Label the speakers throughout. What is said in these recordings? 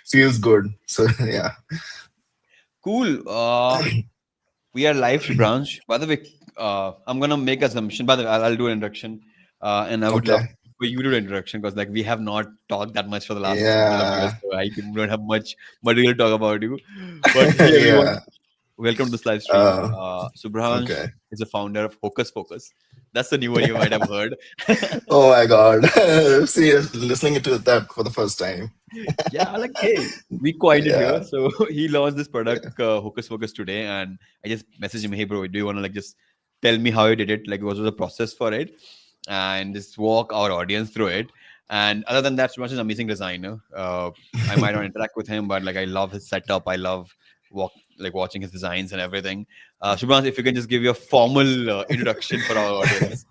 Speaker 1: feels good. So yeah.
Speaker 2: Cool. We are live, Shubhransh. By the way, I'm gonna make assumption. By the way, I'll do an introduction, and I would love
Speaker 1: Okay.
Speaker 2: for you to do an introduction because like we have not talked that much for the last couple of years,
Speaker 1: Yeah.
Speaker 2: so don't have much material to talk about you. But hey, everyone,
Speaker 1: Yeah.
Speaker 2: welcome to this live stream.
Speaker 1: Uh,
Speaker 2: Shubhransh
Speaker 1: okay.
Speaker 2: is the founder of Hocus Pocus. That's the new one you might have heard.
Speaker 1: Oh my God. See, listening to that for the first time.
Speaker 2: Yeah, like hey, we coined it here.
Speaker 1: Yeah.
Speaker 2: So he launched this
Speaker 1: Yeah.
Speaker 2: product, Hocus Pocus, today, and I just messaged him, hey bro, do you want to like just tell me how you did it? Like, what was the process for it? And just walk our audience through it. And other than that, Subhash is an amazing designer. I might not interact with him, but like I love his setup. I love watching his designs and everything. Shubhans, if you can just give your formal introduction for our audience.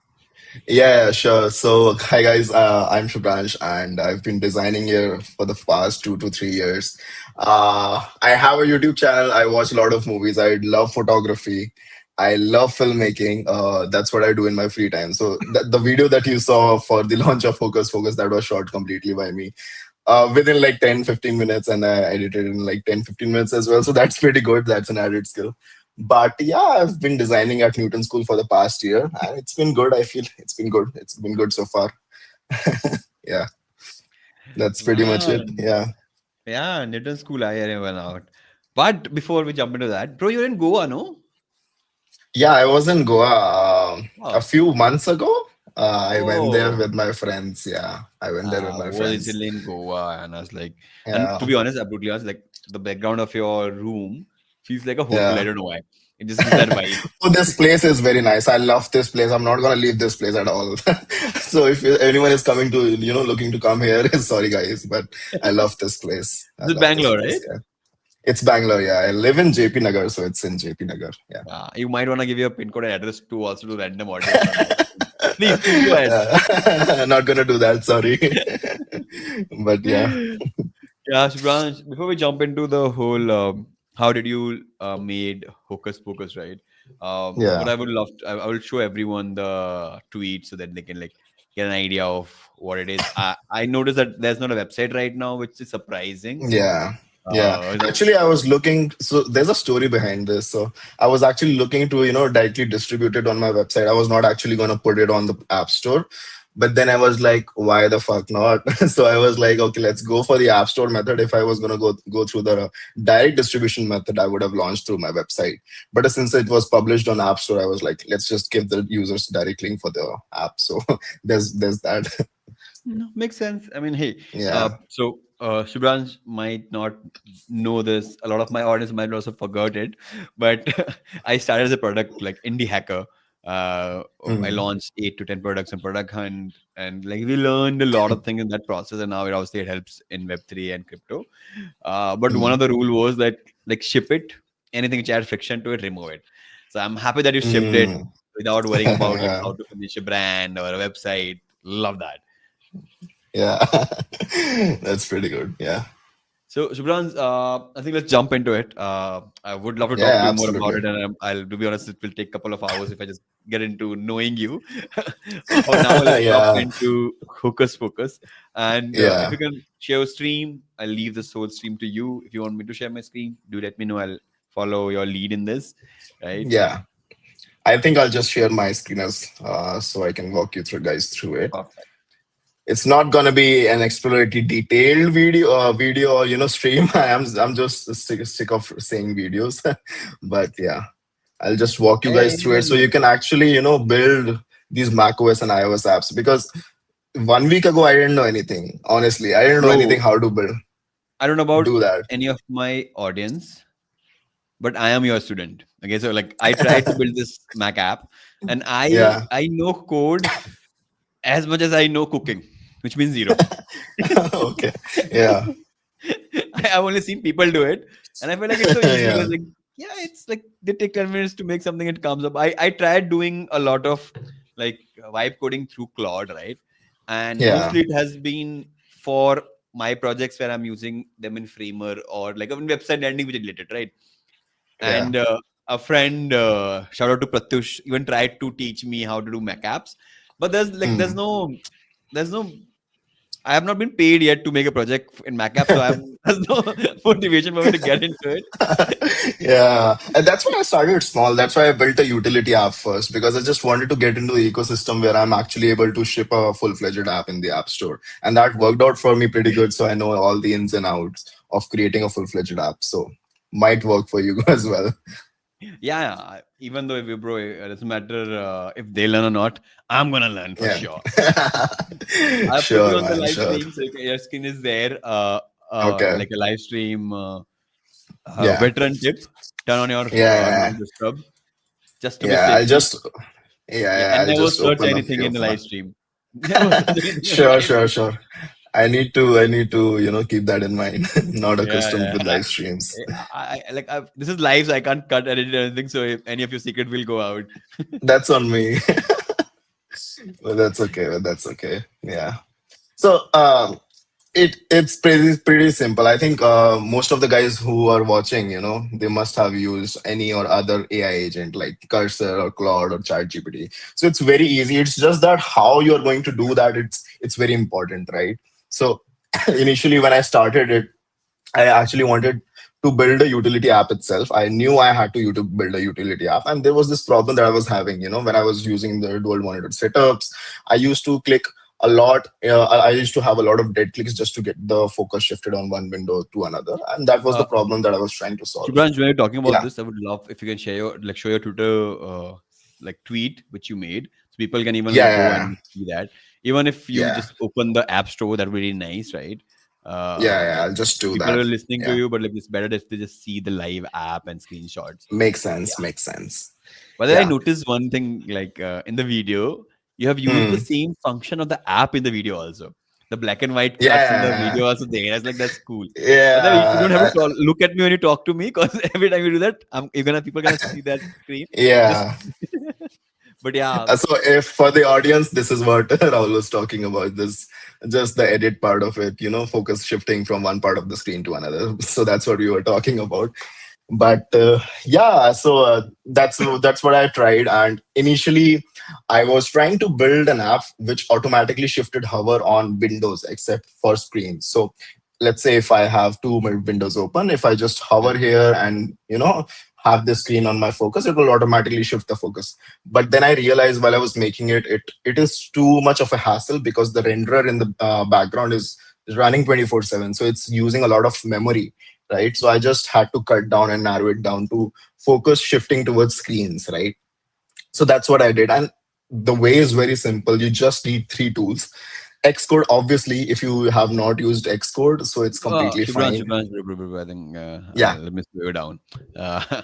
Speaker 1: Yeah, sure. So, hi guys, I'm Shubhransh, and I've been designing here for the past 2 to 3 years. I have a YouTube channel. I watch a lot of movies. I love photography. I love filmmaking. That's what I do in my free time. So, the video that you saw for the launch of Focus Focus, that was shot completely by me within like 10-15 minutes, and I edited in like 10-15 minutes as well. So, that's pretty good. That's an added skill. But yeah, I've been designing at Newton School for the past year, and it's been good. I feel it's been good. It's been good so far. Yeah, that's pretty much
Speaker 2: Wow.
Speaker 1: it. Yeah.
Speaker 2: Yeah, Newton School, I went out. But before we jump into that, bro, you're in Goa, no?
Speaker 1: Yeah, I was in Goa a
Speaker 2: Wow.
Speaker 1: few months ago. I went there
Speaker 2: Oh,
Speaker 1: with my friends. Yeah, I went there with
Speaker 2: I
Speaker 1: my
Speaker 2: was
Speaker 1: friends.
Speaker 2: recently in Goa, and I was like, and
Speaker 1: Yeah,
Speaker 2: to be honest, I'm brutally honest, like the background of your room feels like a hotel. I
Speaker 1: yeah.
Speaker 2: don't know why. It just gives that vibe.
Speaker 1: Oh, this place is very nice. I love this place. I'm not gonna leave this place at all. So if anyone is coming to, looking to come here, sorry guys, but I love this place. I
Speaker 2: This is
Speaker 1: love this
Speaker 2: Bangalore, right?
Speaker 1: place. Yeah. It's Bangalore, yeah. I live in JP Nagar, so it's in JP Nagar. Yeah.
Speaker 2: You might want to give your pin code and address to also to random audience on live stream. Please go ahead.
Speaker 1: Not gonna do that, sorry. But yeah.
Speaker 2: Yeah, Shubhransh, before we jump into the whole how did you made Hocus Pocus, right? What
Speaker 1: Yeah.
Speaker 2: I would love I will show everyone the tweet so that they can like get an idea of what it is. I noticed that there's not a website right now, which is surprising.
Speaker 1: Yeah. Yeah.
Speaker 2: Like,
Speaker 1: Actually, I was looking, so there's a story behind this. So I was actually looking to, directly distribute it on my website. I was not actually going to put it on the App Store. But then I was like, why the fuck not? So I was like, okay, let's go for the App Store method. If I was going to go through the direct distribution method, I would have launched through my website. But since it was published on App Store, I was like, let's just give the users direct link for the app. So there's that.
Speaker 2: no, makes sense. I mean, hey,
Speaker 1: Yeah.
Speaker 2: Shubhransh might not know this. A lot of my audience might also forgot it, but I started as a product like indie hacker. I
Speaker 1: Mm.
Speaker 2: launched 8 to 10 products in Product Hunt, and like we learned a lot of things in that process. And now it helps in Web3 and crypto. But one of
Speaker 1: Mm.
Speaker 2: the rule was that like ship it, anything which adds friction to it, remove it. So I'm happy that you shipped it
Speaker 1: Mm.
Speaker 2: without worrying about like
Speaker 1: Yeah.
Speaker 2: how to finish a brand or a website. Love that.
Speaker 1: Yeah. That's pretty good. Yeah.
Speaker 2: So, Shubhrans, I think let's jump into it. I would love to talk to
Speaker 1: Yeah,
Speaker 2: you more about
Speaker 1: absolutely.
Speaker 2: it, and to be honest, it will take a couple of hours if I just get into knowing you. For now, let's jump
Speaker 1: Yeah.
Speaker 2: into Hocus Pocus. And if
Speaker 1: Yeah.
Speaker 2: you can share a stream, I'll leave this whole stream to you. If you want me to share my screen, do let me know. I'll follow your lead in this, right?
Speaker 1: Yeah. I think I'll just share my screen as so I can walk you through guys through it.
Speaker 2: Perfect.
Speaker 1: It's not gonna be an exploratory detailed video or stream. I'm just sick of saying videos. But yeah, I'll just walk you guys through it so you
Speaker 2: Hey,
Speaker 1: can actually build these macOS and iOS apps, because 1 week ago I didn't know anything. Honestly, I didn't know anything
Speaker 2: bro,
Speaker 1: how to build
Speaker 2: I don't know about
Speaker 1: do that.
Speaker 2: any of my audience, but I am your student. Okay, so like I tried to build this Mac app, and I
Speaker 1: Yeah.
Speaker 2: I know code as much as I know cooking, which means zero.
Speaker 1: Okay. Yeah.
Speaker 2: I've only seen people do it, and I feel like it's so easy
Speaker 1: Yeah.
Speaker 2: because like yeah, it's like they take 10 minutes to make something. It comes up. I tried doing a lot of like vibe coding through Claude, right? And
Speaker 1: Yeah.
Speaker 2: mostly it has been for my projects where I'm using them in Framer or like a website landing which is related, right?
Speaker 1: Yeah.
Speaker 2: And a friend, shout out to Pratyush, even tried to teach me how to do Mac apps, but there's
Speaker 1: Mm.
Speaker 2: no, I have not been paid yet to make a project in Mac app, so there's no motivation for me to get into it.
Speaker 1: Yeah, and that's why I started small. That's why I built a utility app first because I just wanted to get into the ecosystem where I'm actually able to ship a full-fledged app in the App Store. And that worked out for me pretty good. So I know all the ins and outs of creating a full-fledged app. So might work for you as well.
Speaker 2: Yeah, yeah. Even though if you bro, it doesn't matter if they learn or not, I'm gonna learn for
Speaker 1: Yeah.
Speaker 2: sure. I'll put you
Speaker 1: Sure,
Speaker 2: on the
Speaker 1: man,
Speaker 2: live
Speaker 1: sure.
Speaker 2: stream, so your screen is there.
Speaker 1: Okay.
Speaker 2: Like a live stream,
Speaker 1: Yeah.
Speaker 2: veteran tip: turn on your do
Speaker 1: Yeah.
Speaker 2: not disturb, just to be
Speaker 1: Yeah.
Speaker 2: safely. Yeah,
Speaker 1: Yeah,
Speaker 2: and
Speaker 1: I'll
Speaker 2: never
Speaker 1: just
Speaker 2: search
Speaker 1: open a
Speaker 2: anything
Speaker 1: few
Speaker 2: in
Speaker 1: of
Speaker 2: the
Speaker 1: my.
Speaker 2: live stream. Never search anything in the
Speaker 1: Sure,
Speaker 2: live
Speaker 1: sure,
Speaker 2: stream.
Speaker 1: sure. I need to keep that in mind. Not
Speaker 2: Yeah,
Speaker 1: accustomed
Speaker 2: yeah.
Speaker 1: with
Speaker 2: And
Speaker 1: live streams.
Speaker 2: this is live, so I can't cut, edit, or anything. So if any of your secret will go out.
Speaker 1: That's on me. But that's okay. But that's okay. Yeah. So it's pretty simple. I think most of the guys who are watching, they must have used any or other AI agent like Cursor or Claude or ChatGPT. So it's very easy. It's just that how you're going to do that. It's very important, right? So initially when I started it, I actually wanted to build a utility app itself. I knew I had to build a utility app, and there was this problem that I was having. When I was using the dual monitor setups, I used to click a lot. I used to have a lot of dead clicks just to get the focus shifted on one window to another, and that was
Speaker 2: Uh,
Speaker 1: the problem that I was trying to solve.
Speaker 2: Shubhransh, when you're talking about
Speaker 1: Yeah,
Speaker 2: this, I would love if you can share your show your Twitter like tweet which you made, so people can even like go
Speaker 1: yeah,
Speaker 2: and see that. Even if you
Speaker 1: yeah,
Speaker 2: just open the app store, that would be really nice, right?
Speaker 1: yeah.
Speaker 2: Like
Speaker 1: I'll just do
Speaker 2: people
Speaker 1: that.
Speaker 2: are listening to
Speaker 1: Yeah,
Speaker 2: you, but like it's better if they just see the live app and screenshots.
Speaker 1: makes
Speaker 2: Yeah.
Speaker 1: sense. Makes sense.
Speaker 2: But then I
Speaker 1: Yeah.
Speaker 2: noticed one thing, like in the video, you have used the
Speaker 1: Hmm.
Speaker 2: same function of the app in the video also. The black and white cuts in the
Speaker 1: Yeah,
Speaker 2: video also there. I was like, that's cool. But then you don't have to
Speaker 1: yeah,
Speaker 2: look at me when you talk to me, because every time you do that, you're gonna people gonna see that screen. Just,
Speaker 1: yeah.
Speaker 2: but yeah,
Speaker 1: So if for the audience, this is what Rahul was talking about, this just the edit part of it, focus shifting from one part of the screen to another. So that's what we were talking about. But yeah, so that's what I tried. And initially, I was trying to build an app which automatically shifted hover on windows except for screens. So let's say if I have two windows open, if I just hover here and have the screen on my focus, it will automatically shift the focus. But then I realized while I was making it is too much of a hassle because the renderer in the background is running 24/7, so it's using a lot of memory, right? So I just had to cut down and narrow it down to focus shifting towards screens, right? So that's what I did. And the way is very simple. You just need three tools. Xcode, obviously, if you have not used Xcode, so it's completely
Speaker 2: Shubhran,
Speaker 1: fine.
Speaker 2: Shubhran, bro, bro, bro, I think
Speaker 1: Yeah,
Speaker 2: let me slow you down.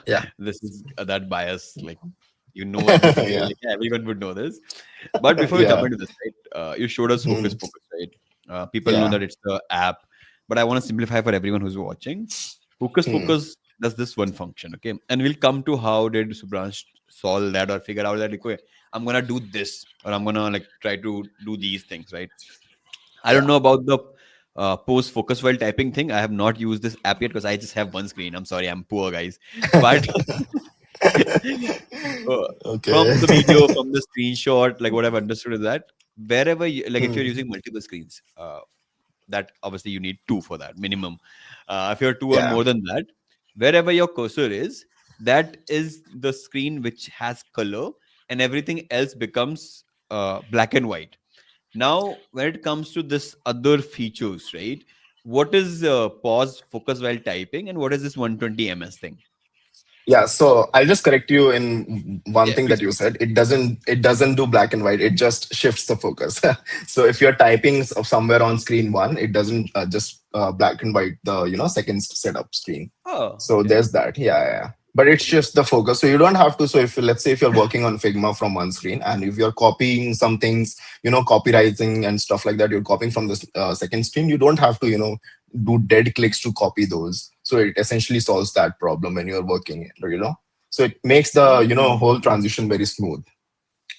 Speaker 1: yeah,
Speaker 2: This is that bias, like you know everything.
Speaker 1: yeah,
Speaker 2: Like everyone would know this. But before we jump
Speaker 1: yeah,
Speaker 2: into this, right? You showed us
Speaker 1: mhm,
Speaker 2: Focus, right? People know
Speaker 1: yeah,
Speaker 2: that it's the app, but I want to simplify for everyone who's watching.
Speaker 1: hmm,
Speaker 2: Focus does this one function, okay? And we'll come to how did Subransh solve that or figure out that, like, okay, I'm gonna do this or I'm gonna like try to do these things, right? I don't
Speaker 1: yeah.
Speaker 2: know about the post focus while typing thing. I have not used this app yet because I just have one screen. I'm sorry, I'm poor, guys. But uh,
Speaker 1: Okay.
Speaker 2: from the video, from the screenshot, like what I've understood is that wherever you, like if you're
Speaker 1: Hmm,
Speaker 2: using multiple screens, that obviously you need two for that minimum. If you're two or
Speaker 1: yeah.
Speaker 2: more than that, wherever your cursor is, that is the screen which has color, and everything else becomes black and white. Now, when it comes to this other features, right? What is pause focus while typing, and what is this 120 ms thing?
Speaker 1: Yeah, so I'll just correct you in one
Speaker 2: Yeah,
Speaker 1: thing that
Speaker 2: please,
Speaker 1: you
Speaker 2: please.
Speaker 1: said. It doesn't do black and white. It just shifts the focus. So if you're typing somewhere on screen one, it doesn't just black and white the second setup screen.
Speaker 2: Oh,
Speaker 1: So
Speaker 2: okay.
Speaker 1: there's that. Yeah, yeah, yeah. But it's just the focus. So you don't have to. So if let's say if you're working on Figma from one screen and if you're copying some things, copywriting and stuff like that, you're copying from the second screen. You don't have to, do dead clicks to copy those. So it essentially solves that problem when you're working, So it makes the,
Speaker 2: Hmm.
Speaker 1: whole transition very smooth.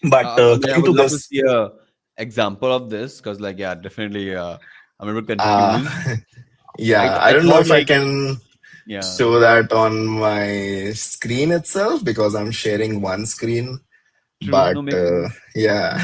Speaker 1: But
Speaker 2: I mean, I
Speaker 1: coming
Speaker 2: would
Speaker 1: to
Speaker 2: love to
Speaker 1: this,
Speaker 2: see a example of this because, like, yeah, definitely, I'm a bit
Speaker 1: uh,
Speaker 2: confused.
Speaker 1: yeah, I
Speaker 2: I
Speaker 1: don't know
Speaker 2: thought
Speaker 1: if I
Speaker 2: like,
Speaker 1: can
Speaker 2: yeah.
Speaker 1: show that on my screen itself because I'm sharing one screen.
Speaker 2: True.
Speaker 1: But
Speaker 2: No, makes sense.
Speaker 1: yeah,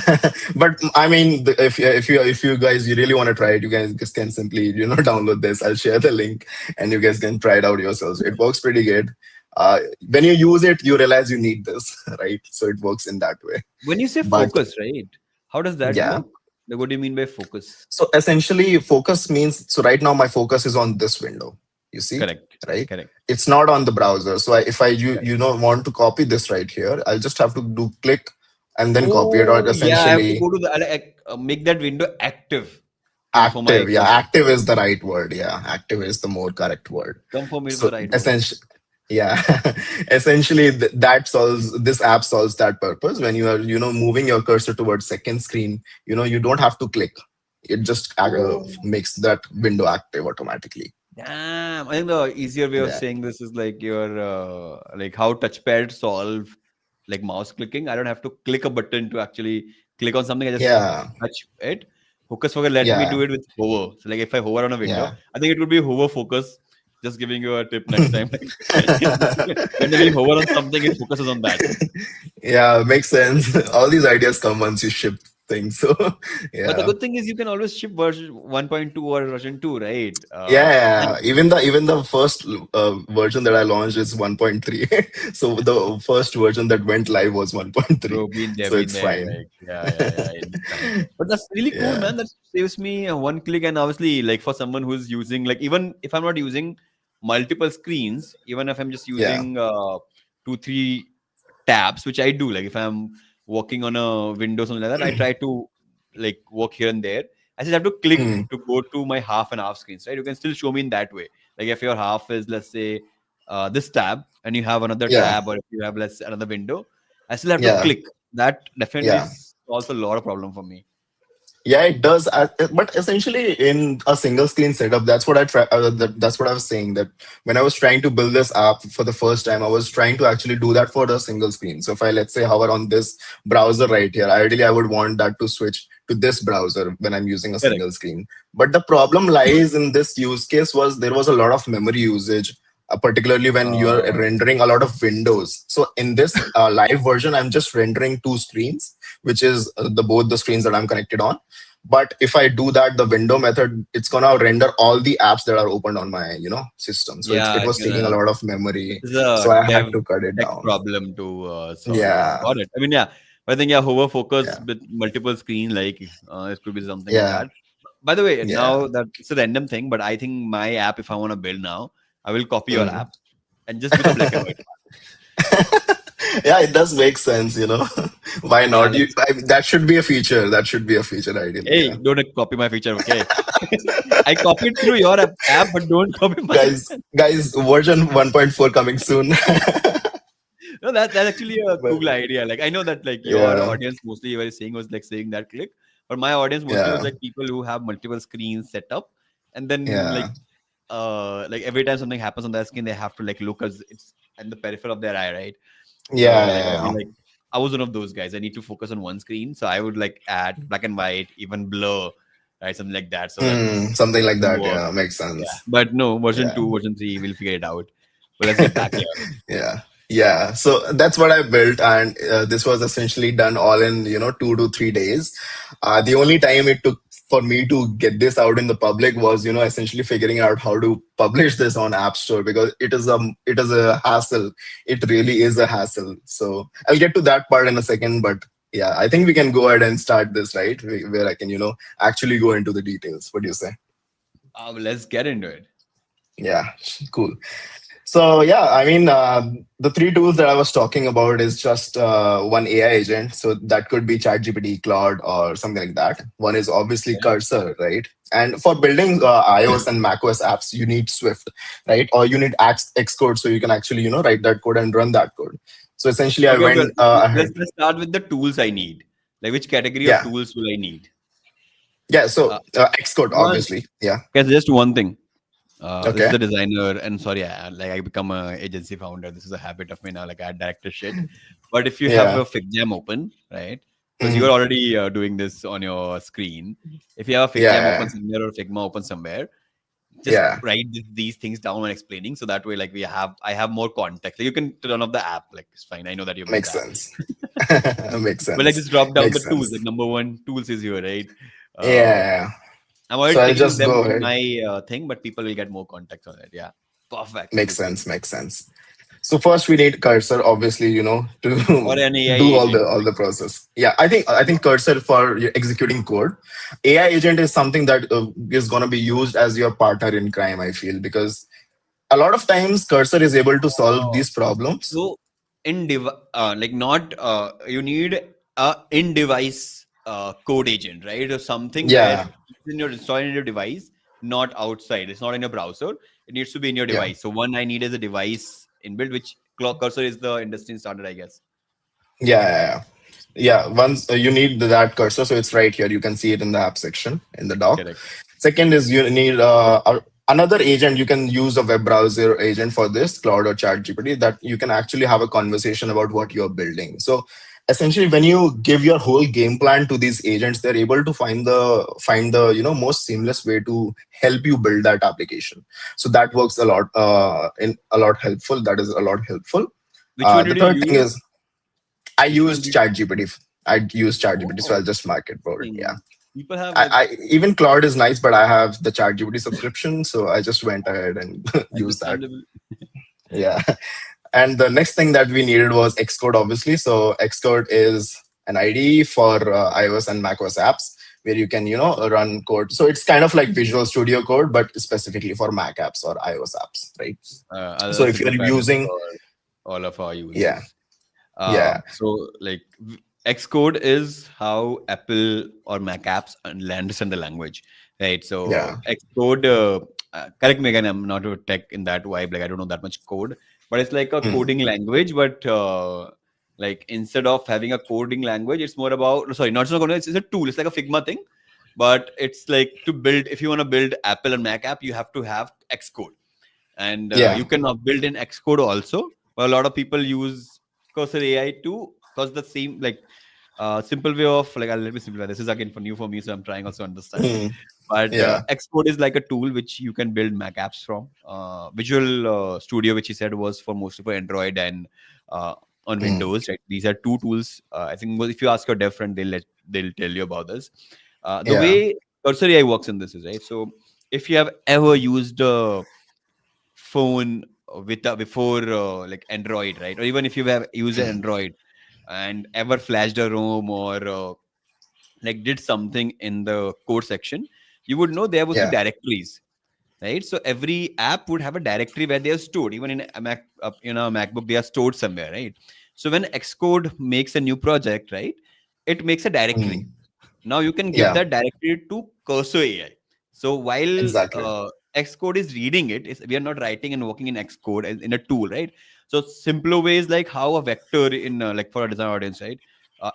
Speaker 1: but I mean, if you guys you really want to try it, you guys just can simply download this. I'll share the link, and you guys can try it out yourselves. It works pretty good. Uh, when you use it, you realize you need this, right? So it works in that way.
Speaker 2: When you say
Speaker 1: But
Speaker 2: focus, right? How does that
Speaker 1: yeah,
Speaker 2: work? Like, what do you mean by focus?
Speaker 1: so essentially, focus means, so right now my focus is on this window. You see,
Speaker 2: Correct.
Speaker 1: right?
Speaker 2: Correct.
Speaker 1: It's not on the browser. So if I
Speaker 2: Correct.
Speaker 1: want to copy this right here, I'll just have to do click and then copy it, or
Speaker 2: Oh, yeah. I have to
Speaker 1: essentially
Speaker 2: go to the make that window active for my
Speaker 1: active. Yeah,
Speaker 2: cursor.
Speaker 1: active is the right word. Yeah, active is the more correct word.
Speaker 2: Confirm is the
Speaker 1: So
Speaker 2: right word.
Speaker 1: essentially, yeah, essentially that solves, this app solves that purpose. When you are moving your cursor towards second screen, you don't have to click. It just
Speaker 2: Oh.
Speaker 1: makes that window active automatically.
Speaker 2: Damn. I think the easier way of
Speaker 1: Yeah,
Speaker 2: saying this is like your like how touchpad solve like mouse clicking. I don't have to click a button to actually click on something. I just
Speaker 1: yeah,
Speaker 2: touch it. Focus Focus let me
Speaker 1: yeah,
Speaker 2: do it with hover. So like if I hover on a window,
Speaker 1: yeah.
Speaker 2: I think it would be hover focus. Just giving you a tip next time. Whenever you hover on something, it focuses on that.
Speaker 1: Yeah, makes sense. All these ideas come once you ship things. So
Speaker 2: But the
Speaker 1: yeah.
Speaker 2: good thing is you can always ship version 1.2 or version 2, right? And
Speaker 1: Yeah, even the first version that I launched is 1.3. So the first version that went live was 1.3.
Speaker 2: bro,
Speaker 1: So
Speaker 2: been
Speaker 1: it's
Speaker 2: there.
Speaker 1: fine.
Speaker 2: Like, yeah, anytime. But that's really cool,
Speaker 1: Yeah.
Speaker 2: man. That saves me one click. And obviously, like for someone who's using, like, even if I'm not using multiple screens, even if I'm just
Speaker 1: Yeah.
Speaker 2: using two, three tabs, which I do, like if I'm working on a window, something like that, I try to like work here and there. I just have to click
Speaker 1: Mm,
Speaker 2: to go to my half and half screens, right? You can still show me in that way. Like if your half is, let's say, this tab, and you have another
Speaker 1: yeah.
Speaker 2: tab, or if you have, let's say, another window, I still have to
Speaker 1: Yeah.
Speaker 2: click. That definitely
Speaker 1: Yeah.
Speaker 2: solves a lot of problem for me.
Speaker 1: Yeah, it does. But essentially, in a single screen setup, that's what I try. That's what I was saying. That when I was trying to build this app for the first time, I was trying to actually do that for the single screen. So if I, let's say, hover on this browser right here, ideally I would want that to switch to this browser when I'm using a
Speaker 2: Correct.
Speaker 1: single screen. But the problem lies in this use case was there was a lot of memory usage. Particularly when you're
Speaker 2: Uh,
Speaker 1: rendering a lot of windows. So in this live version, I'm just rendering two screens, which is the both the screens that I'm connected on. But if I do that, the window method, it's gonna render all the apps that are opened on my, system. So it
Speaker 2: yeah,
Speaker 1: was taking a lot of
Speaker 2: this
Speaker 1: memory.
Speaker 2: is a
Speaker 1: So I had
Speaker 2: dev
Speaker 1: to cut it
Speaker 2: tech
Speaker 1: down.
Speaker 2: problem to solve.
Speaker 1: Yeah,
Speaker 2: Got it. I mean, yeah, I think yeah, hover focus
Speaker 1: yeah,
Speaker 2: with multiple screen, like it could be something like
Speaker 1: yeah,
Speaker 2: that. By the way,
Speaker 1: yeah.
Speaker 2: now that it's a random thing, but I think my app, if I want to build now, I will copy your
Speaker 1: Mm.
Speaker 2: app and just do the black and white.
Speaker 1: Yeah, it does make sense. Why
Speaker 2: Yeah,
Speaker 1: not? That should be a feature. That should be a feature, ideally.
Speaker 2: hey,
Speaker 1: Yeah.
Speaker 2: don't copy my feature, okay? I copied through your app, but don't copy my.
Speaker 1: Guys, version 1.4 coming soon.
Speaker 2: No, that's actually a
Speaker 1: But
Speaker 2: cool idea. Like I know that like your
Speaker 1: yeah,
Speaker 2: audience mostly you were saying was like saying that click, but my audience mostly was
Speaker 1: yeah,
Speaker 2: like people who have multiple screens set up, and then
Speaker 1: yeah,
Speaker 2: like every time something happens on their screen, they have to like look as it's in the peripheral of their eye, right? So
Speaker 1: yeah,
Speaker 2: like I
Speaker 1: yeah,
Speaker 2: mean like I was one of those guys. I need to focus on one screen, so I would like add black and white, even blur, right, something like that, so that
Speaker 1: yeah.
Speaker 2: this
Speaker 1: Something like
Speaker 2: doesn't
Speaker 1: that.
Speaker 2: work.
Speaker 1: Yeah, makes
Speaker 2: Yeah,
Speaker 1: sense.
Speaker 2: but no, version
Speaker 1: Yeah.
Speaker 2: two, version three, we'll figure it out. But let's get back here.
Speaker 1: Yeah, yeah. So that's what I built, and this was essentially done all in 2 to 3 days. The only time it took for me to get this out in the public was essentially figuring out how to publish this on App Store, because it is a hassle. It really is a hassle. So I'll get to that part in a second, but yeah, I think we can go ahead and start this, right? Where I can actually go into the details. What do you say?
Speaker 2: Let's get into it.
Speaker 1: Yeah, cool. So yeah, I mean, the three tools that I was talking about is just one AI agent. So that could be ChatGPT, Claude, or something like that. One is obviously
Speaker 2: Yeah.
Speaker 1: Cursor, right? And for building iOS and macOS apps, you need Swift, right? Or you need Xcode, so you can actually write that code and run that code. So essentially, I
Speaker 2: Okay, okay.
Speaker 1: went
Speaker 2: Let's
Speaker 1: ahead.
Speaker 2: let's start with the tools I need. Like which category of
Speaker 1: Yeah,
Speaker 2: tools will I need?
Speaker 1: yeah. So
Speaker 2: Uh,
Speaker 1: Xcode,
Speaker 2: one.
Speaker 1: obviously. Yeah.
Speaker 2: Okay, so just one thing. This is
Speaker 1: Okay.
Speaker 2: a designer, and sorry, like I become a agency founder. This is a habit of me now. Like I director shit. But if you have
Speaker 1: Yeah.
Speaker 2: a FigJam open, right? Because you're
Speaker 1: Mhm.
Speaker 2: already doing this on your screen. If you have a FigJam
Speaker 1: Yeah.
Speaker 2: open somewhere or Figma open somewhere, just
Speaker 1: Yeah.
Speaker 2: write these things down when explaining. So that way, like I have more context. Like you can turn off the app. Like it's fine. I know that you made
Speaker 1: Makes
Speaker 2: the app.
Speaker 1: sense. Makes
Speaker 2: But like
Speaker 1: sense.
Speaker 2: just drop down the
Speaker 1: Makes
Speaker 2: tools.
Speaker 1: sense.
Speaker 2: Like number one, tools is here, right? Uh,
Speaker 1: Yeah.
Speaker 2: I'm
Speaker 1: So
Speaker 2: already
Speaker 1: I'll
Speaker 2: taking
Speaker 1: just
Speaker 2: them
Speaker 1: go
Speaker 2: in
Speaker 1: ahead.
Speaker 2: my thing, but people will get more context on it. Yeah, perfect.
Speaker 1: Makes
Speaker 2: This
Speaker 1: sense.
Speaker 2: thing
Speaker 1: Makes sense. So first we need cursor, obviously,
Speaker 2: or
Speaker 1: to
Speaker 2: an AI
Speaker 1: do
Speaker 2: agent.
Speaker 1: all the process. Yeah, I think cursor for your executing code. AI agent is something that is going to be used as your partner in crime. I feel because a lot of times cursor is able to solve
Speaker 2: Oh,
Speaker 1: these problems.
Speaker 2: so like not you need a in device code agent, right? Or something where
Speaker 1: Yeah,
Speaker 2: it's in your installed in your device, not outside. It's not in your browser. It needs to be in your
Speaker 1: yeah,
Speaker 2: device. So one I need is a device inbuilt, which cursor is the industry standard, I guess.
Speaker 1: yeah, yeah. Yeah. Yeah, once you need that cursor, so it's right here. You can see it in the app section in the dock.
Speaker 2: Correct.
Speaker 1: Second is you need another agent. You can use a web browser agent for this, Cloud or ChatGPT, that you can actually have a conversation about what you're building. So essentially, when you give your whole game plan to these agents, they're able to find the most seamless way to help you build that application. So that works a lot in a lot helpful. That is a lot helpful.
Speaker 2: Which one
Speaker 1: The
Speaker 2: did you
Speaker 1: third thing
Speaker 2: use?
Speaker 1: is I
Speaker 2: Which one
Speaker 1: used
Speaker 2: did?
Speaker 1: ChatGPT. I used ChatGPT, so
Speaker 2: Oh,
Speaker 1: I'll just mark it forward. Yeah.
Speaker 2: interesting. People have like
Speaker 1: I even Claude is nice, but I have the ChatGPT subscription, so I just went ahead and used that.
Speaker 2: understandable.
Speaker 1: Yeah. And the next thing that we needed was Xcode, obviously. So Xcode is an IDE for iOS and macOS apps where you can, run code. So it's kind of like Visual Studio Code, but specifically for Mac apps or iOS apps, right? So
Speaker 2: I'll
Speaker 1: if you're
Speaker 2: simplify this
Speaker 1: using,
Speaker 2: for all of our
Speaker 1: yeah,
Speaker 2: users.
Speaker 1: yeah,
Speaker 2: So like Xcode is how Apple or Mac apps understand the language, right?
Speaker 1: yeah,
Speaker 2: So Xcode, correct me again, I'm not a tech in that vibe, like I don't know that much code, but it's like a
Speaker 1: mm,
Speaker 2: coding language, but like instead of having a coding language, it's more about, sorry, not just a coding, it's a tool, it's like a Figma thing, but it's like to build, if you want to build Apple and Mac app, you have to have Xcode and
Speaker 1: yeah,
Speaker 2: you can build in Xcode also. But a lot of people use Cursor AI too, because the same like simple way of like let me simplify. This is again for new for me, so I'm trying also to understand.
Speaker 1: mm,
Speaker 2: But
Speaker 1: yeah,
Speaker 2: Xcode is like a tool which you can build Mac apps from. Visual Studio, which he said was for mostly for Android and on
Speaker 1: mm,
Speaker 2: Windows. Right, these are two tools. I think if you ask your dev friend, they'll tell you about this. The
Speaker 1: yeah,
Speaker 2: way Cursor AI works in this is right. So if you have ever used phone with before like Android, right? Or even if you have used an
Speaker 1: mm,
Speaker 2: Android and ever flashed a ROM or like did something in the code section, you would know there would be
Speaker 1: yeah,
Speaker 2: directories, right? So every app would have a directory where they are stored. Even in a Mac, in a MacBook, they are stored somewhere, right? So when Xcode makes a new project, right, it makes a directory.
Speaker 1: mm,
Speaker 2: Now you can give
Speaker 1: yeah,
Speaker 2: that directory to Cursor AI. So while
Speaker 1: exactly.
Speaker 2: Xcode is reading it, we are not writing and working in Xcode in a tool, right? So simpler ways like how a vector in like for a design audience, right?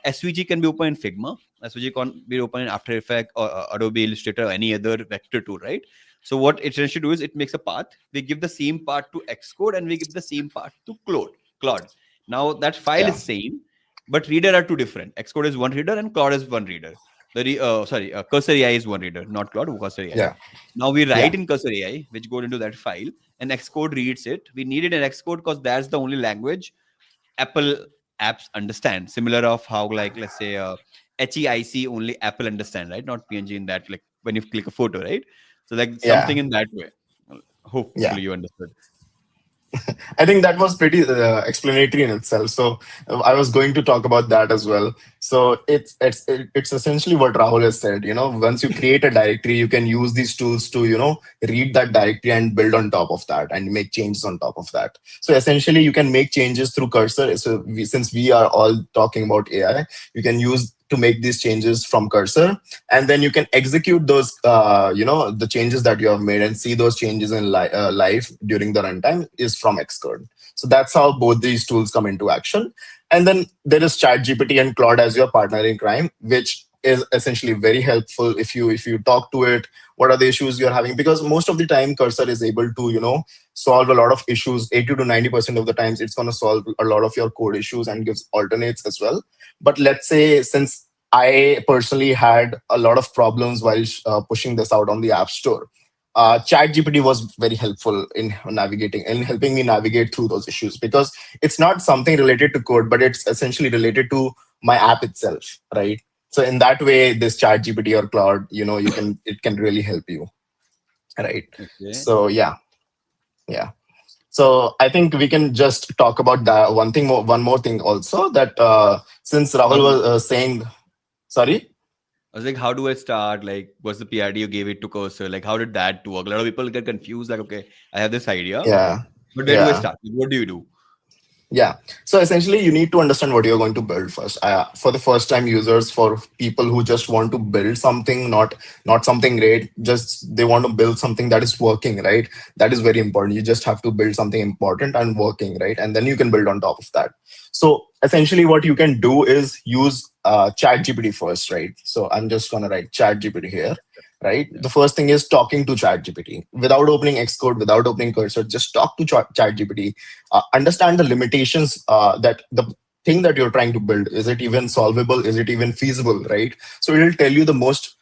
Speaker 2: SVG can be open in Figma. SVG can be open in After Effects or Adobe Illustrator or any other vector tool, right? So what it essentially do is it makes a path. We give the same part to Xcode and we give the same part to Claude. Now that file
Speaker 1: Yeah,
Speaker 2: is same, but reader are two different. Xcode is one reader and Claude is one reader. Cursor AI is one reader, not Claude, Cursor AI.
Speaker 1: yeah,
Speaker 2: Now we
Speaker 1: yeah,
Speaker 2: write in Cursor AI, which goes into that file, and Xcode reads it. We need it in Xcode because that's the only language Apple apps understand. Similar of how, like, let's say, HEIC only Apple understand, right? Not PNG in that, like when you click a photo, right? So like
Speaker 1: yeah,
Speaker 2: something in that way.
Speaker 1: yeah.
Speaker 2: Hopefully you understood.
Speaker 1: I think that was pretty explanatory in itself. So I was going to talk about that as well. So it's essentially what Rahul has said. Once you create a directory, you can use these tools to read that directory and build on top of that and make changes on top of that. So essentially, you can make changes through Cursor. So since we are all talking about AI, you can use to make these changes from Cursor, and then you can execute those the changes that you have made and see those changes in live during the runtime is from Xcode. So that's how both these tools come into action. And then there is ChatGPT and Claude as your partner in crime, which is essentially very helpful if you talk to it. What are the issues you're having? Because most of the time Cursor is able to solve a lot of issues. 80 to 90% of the times it's going to solve a lot of your code issues and gives alternates as well. But let's say, since I personally had a lot of problems while pushing this out on the App Store, chat gpt was very helpful in navigating and helping me navigate through those issues, because it's not something related to code, but it's essentially related to my app itself, right? So in that way, this chat gpt or cloud, you can it can really help you, right?
Speaker 2: Okay.
Speaker 1: So yeah. So I think we can just talk about that one more thing also, that since Rahul
Speaker 2: How
Speaker 1: was saying, sorry.
Speaker 2: I was like, how do I start? Like, what's the PRD you gave it to Cursor? Like, how did that work? A lot of people get confused. Like, okay, I have this idea,
Speaker 1: Yeah,
Speaker 2: but where do I
Speaker 1: yeah.
Speaker 2: start? What do you do?
Speaker 1: Yeah. So essentially, you need to understand what you're going to build first. For the first time users, for people who just want to build something, not something great, just they want to build something that is working, right? That is very important. You just have to build something important and working, right? And then you can build on top of that. So essentially, what you can do is use Chat GPT first, right? So I'm just gonna write Chat GPT here, right?
Speaker 2: Yeah.
Speaker 1: The first thing is talking to Chat GPT without opening Xcode, without opening Cursor. Just talk to Chat GPT, understand the limitations, that the thing that you're trying to build, is it even solvable, is it even feasible, right? So it'll tell you the most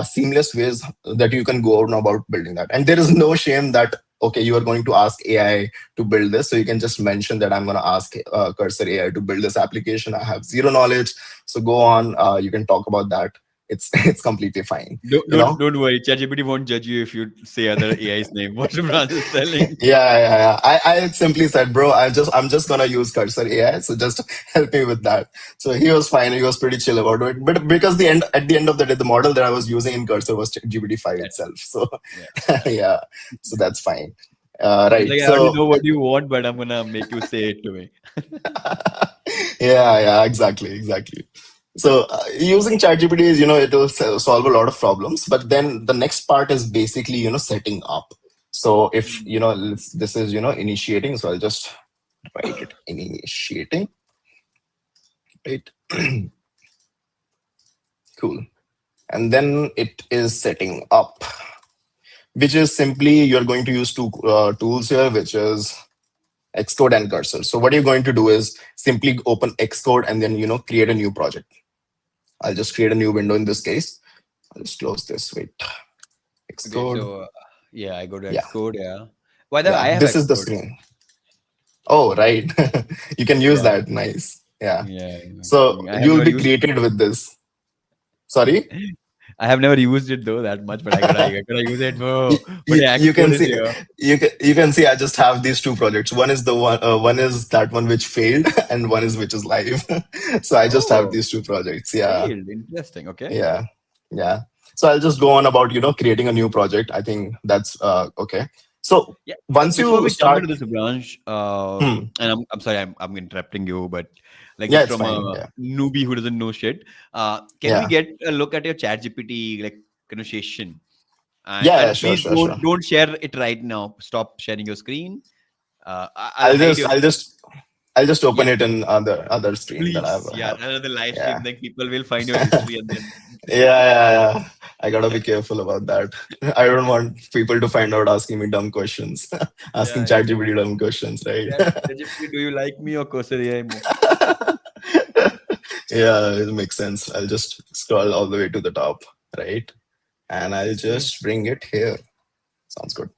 Speaker 1: seamless ways that you can go on about building that, and there is no shame that okay, you are going to ask AI to build this, so you can just mention that I'm going to ask Cursor AI to build this application. I have zero knowledge, so go on, you can talk about that. It's it's completely fine,
Speaker 2: Don't,
Speaker 1: you
Speaker 2: don't,
Speaker 1: know.
Speaker 2: don't worry. ChatGPT won't judge you if you say other AI's name. What Shubhransh is telling.
Speaker 1: Yeah. I simply said, bro, I'm just gonna use Cursor AI, so just help me with that. So he was fine. He was pretty chill about it. But because at the end of the day, the model that I was using in Cursor was GPT-5
Speaker 2: Yeah,
Speaker 1: itself. So
Speaker 2: yeah.
Speaker 1: yeah, so that's fine.
Speaker 2: He's
Speaker 1: Right.
Speaker 2: like, I already
Speaker 1: So
Speaker 2: know what you want, but I'm gonna make you say it to me.
Speaker 1: yeah, exactly. So using ChatGPT is, it will solve a lot of problems. But then the next part is basically, setting up. So if this is initiating, so I'll just write it in initiating, right? Cool. And then it is setting up, which is simply you're going to use two tools here, which is Xcode and Cursor. So what you're going to do is simply open Xcode and then create a new project. I'll just create a new window in this case. I'll just close this. Wait,
Speaker 2: Okay,
Speaker 1: Xcode.
Speaker 2: so yeah, I go to
Speaker 1: Yeah,
Speaker 2: Xcode. Yeah. Why the I
Speaker 1: yeah.
Speaker 2: have
Speaker 1: This is the
Speaker 2: Xcode.
Speaker 1: screen. Oh, right. You can use
Speaker 2: Yeah,
Speaker 1: that. Nice. Yeah.
Speaker 2: yeah.
Speaker 1: So
Speaker 2: I have
Speaker 1: you'll
Speaker 2: never
Speaker 1: be
Speaker 2: used
Speaker 1: created with this. Sorry.
Speaker 2: it. I have never used it though that much, but I gotta use it
Speaker 1: you,
Speaker 2: for. But
Speaker 1: you
Speaker 2: yeah,
Speaker 1: you can
Speaker 2: Xcode is
Speaker 1: see
Speaker 2: here.
Speaker 1: you can see I just have these two projects. One is the one is that one which failed, and one is which is live. So I just have
Speaker 2: Oh,
Speaker 1: these two projects. Yeah,
Speaker 2: failed. Interesting. Okay.
Speaker 1: yeah, yeah. So I'll just go on about creating a new project. I think that's okay. So
Speaker 2: Yeah.
Speaker 1: once
Speaker 2: Before
Speaker 1: you
Speaker 2: we jump
Speaker 1: start.
Speaker 2: into this branch,
Speaker 1: Hmm,
Speaker 2: and I'm sorry, I'm interrupting you, but like
Speaker 1: yeah,
Speaker 2: just
Speaker 1: it's
Speaker 2: from
Speaker 1: fine.
Speaker 2: a
Speaker 1: Yeah,
Speaker 2: newbie who doesn't know shit, can we
Speaker 1: yeah,
Speaker 2: get a look at your Chat GPT like conversation?
Speaker 1: yeah.
Speaker 2: And
Speaker 1: Sure,
Speaker 2: please
Speaker 1: sure, sure.
Speaker 2: don't share it right now. Stop sharing your screen. I'll
Speaker 1: I'll
Speaker 2: hide
Speaker 1: just
Speaker 2: your
Speaker 1: I'll
Speaker 2: screen.
Speaker 1: just I'll just open
Speaker 2: Yeah,
Speaker 1: it in other screen that I
Speaker 2: please. Yeah,
Speaker 1: have.
Speaker 2: another live stream.
Speaker 1: Yeah.
Speaker 2: Then people will find your history and then.
Speaker 1: Yeah. I gotta be careful about that. I don't want people to find out asking me dumb questions, asking
Speaker 2: Yeah, yeah.
Speaker 1: ChatGPT dumb questions, right?
Speaker 2: ChatGPT, do you like me or Cursor AI more?
Speaker 1: Yeah, it makes sense. I'll just scroll all the way to the top, right? And I'll
Speaker 2: Okay.
Speaker 1: just bring it here. Sounds good.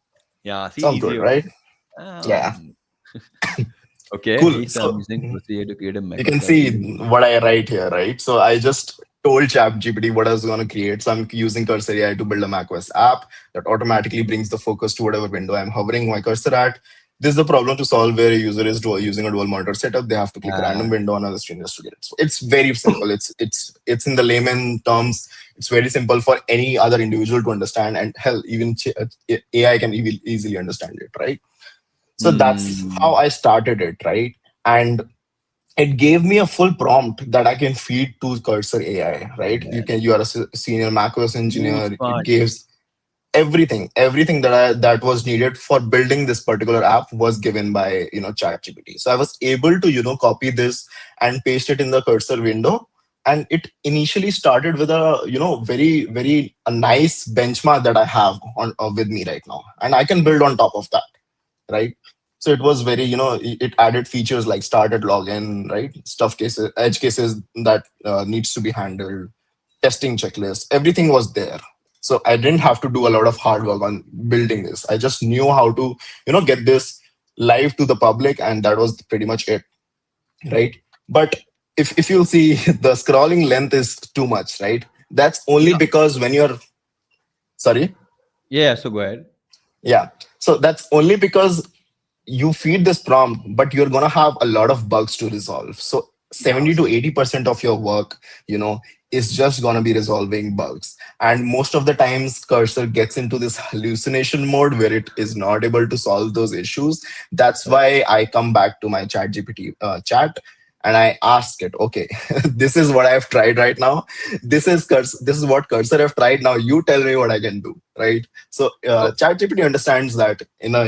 Speaker 2: Yeah, see,
Speaker 1: Sounds good,
Speaker 2: easy. Okay.
Speaker 1: right? Yeah.
Speaker 2: Um, okay.
Speaker 1: Cool.
Speaker 2: Hey, so I'm
Speaker 1: So
Speaker 2: using Cursor AI to create a
Speaker 1: you
Speaker 2: macro
Speaker 1: can
Speaker 2: Chat
Speaker 1: see
Speaker 2: GPT.
Speaker 1: what I write here, right? So I just told ChatGPT what I was going to create. So I'm using Cursor AI to build a macOS app that automatically brings the focus to whatever window I'm hovering my cursor at. This is the problem to solve where a user is using a dual monitor setup. They have to click a random window on another screen just to get it. So it's very simple. It's in the layman terms. It's very simple for any other individual to understand, and hell, even AI can easily understand it, right? So that's how
Speaker 2: Hmm.
Speaker 1: I started it, right? And it gave me a full prompt that I can feed to Cursor AI, right?
Speaker 2: Yeah.
Speaker 1: You are a senior macOS
Speaker 2: Most
Speaker 1: engineer. It
Speaker 2: part.
Speaker 1: gives everything that was needed for building this particular app was given by ChatGPT. So I was able to copy this and paste it in the Cursor window. And it initially started with a very a nice benchmark that I have on with me right now, and I can build on top of that, right? So it was very, it added features like started login, right? Stuff cases, edge cases that needs to be handled, testing checklist, everything was there. So I didn't have to do a lot of hard work on building this. I just knew how to, get this live to the public, and that was pretty much it, right? But if you'll see, the scrolling length is too much, right? That's only
Speaker 2: Yeah.
Speaker 1: because when you're sorry.
Speaker 2: Yeah. So go ahead.
Speaker 1: Yeah. So that's only because you feed this prompt, but you're gonna have a lot of bugs to resolve. So
Speaker 2: Yeah.
Speaker 1: 70 to 80% of your work, is just gonna be resolving bugs. And most of the times cursor gets into this hallucination mode where it is not able to solve those issues. That's
Speaker 2: Correct.
Speaker 1: why I come back to my chat GPT chat, and I ask it, okay, this is what I've tried right now. This is what cursor have tried. Now you tell me what I can do, right? So
Speaker 2: So,
Speaker 1: ChatGPT understands that in a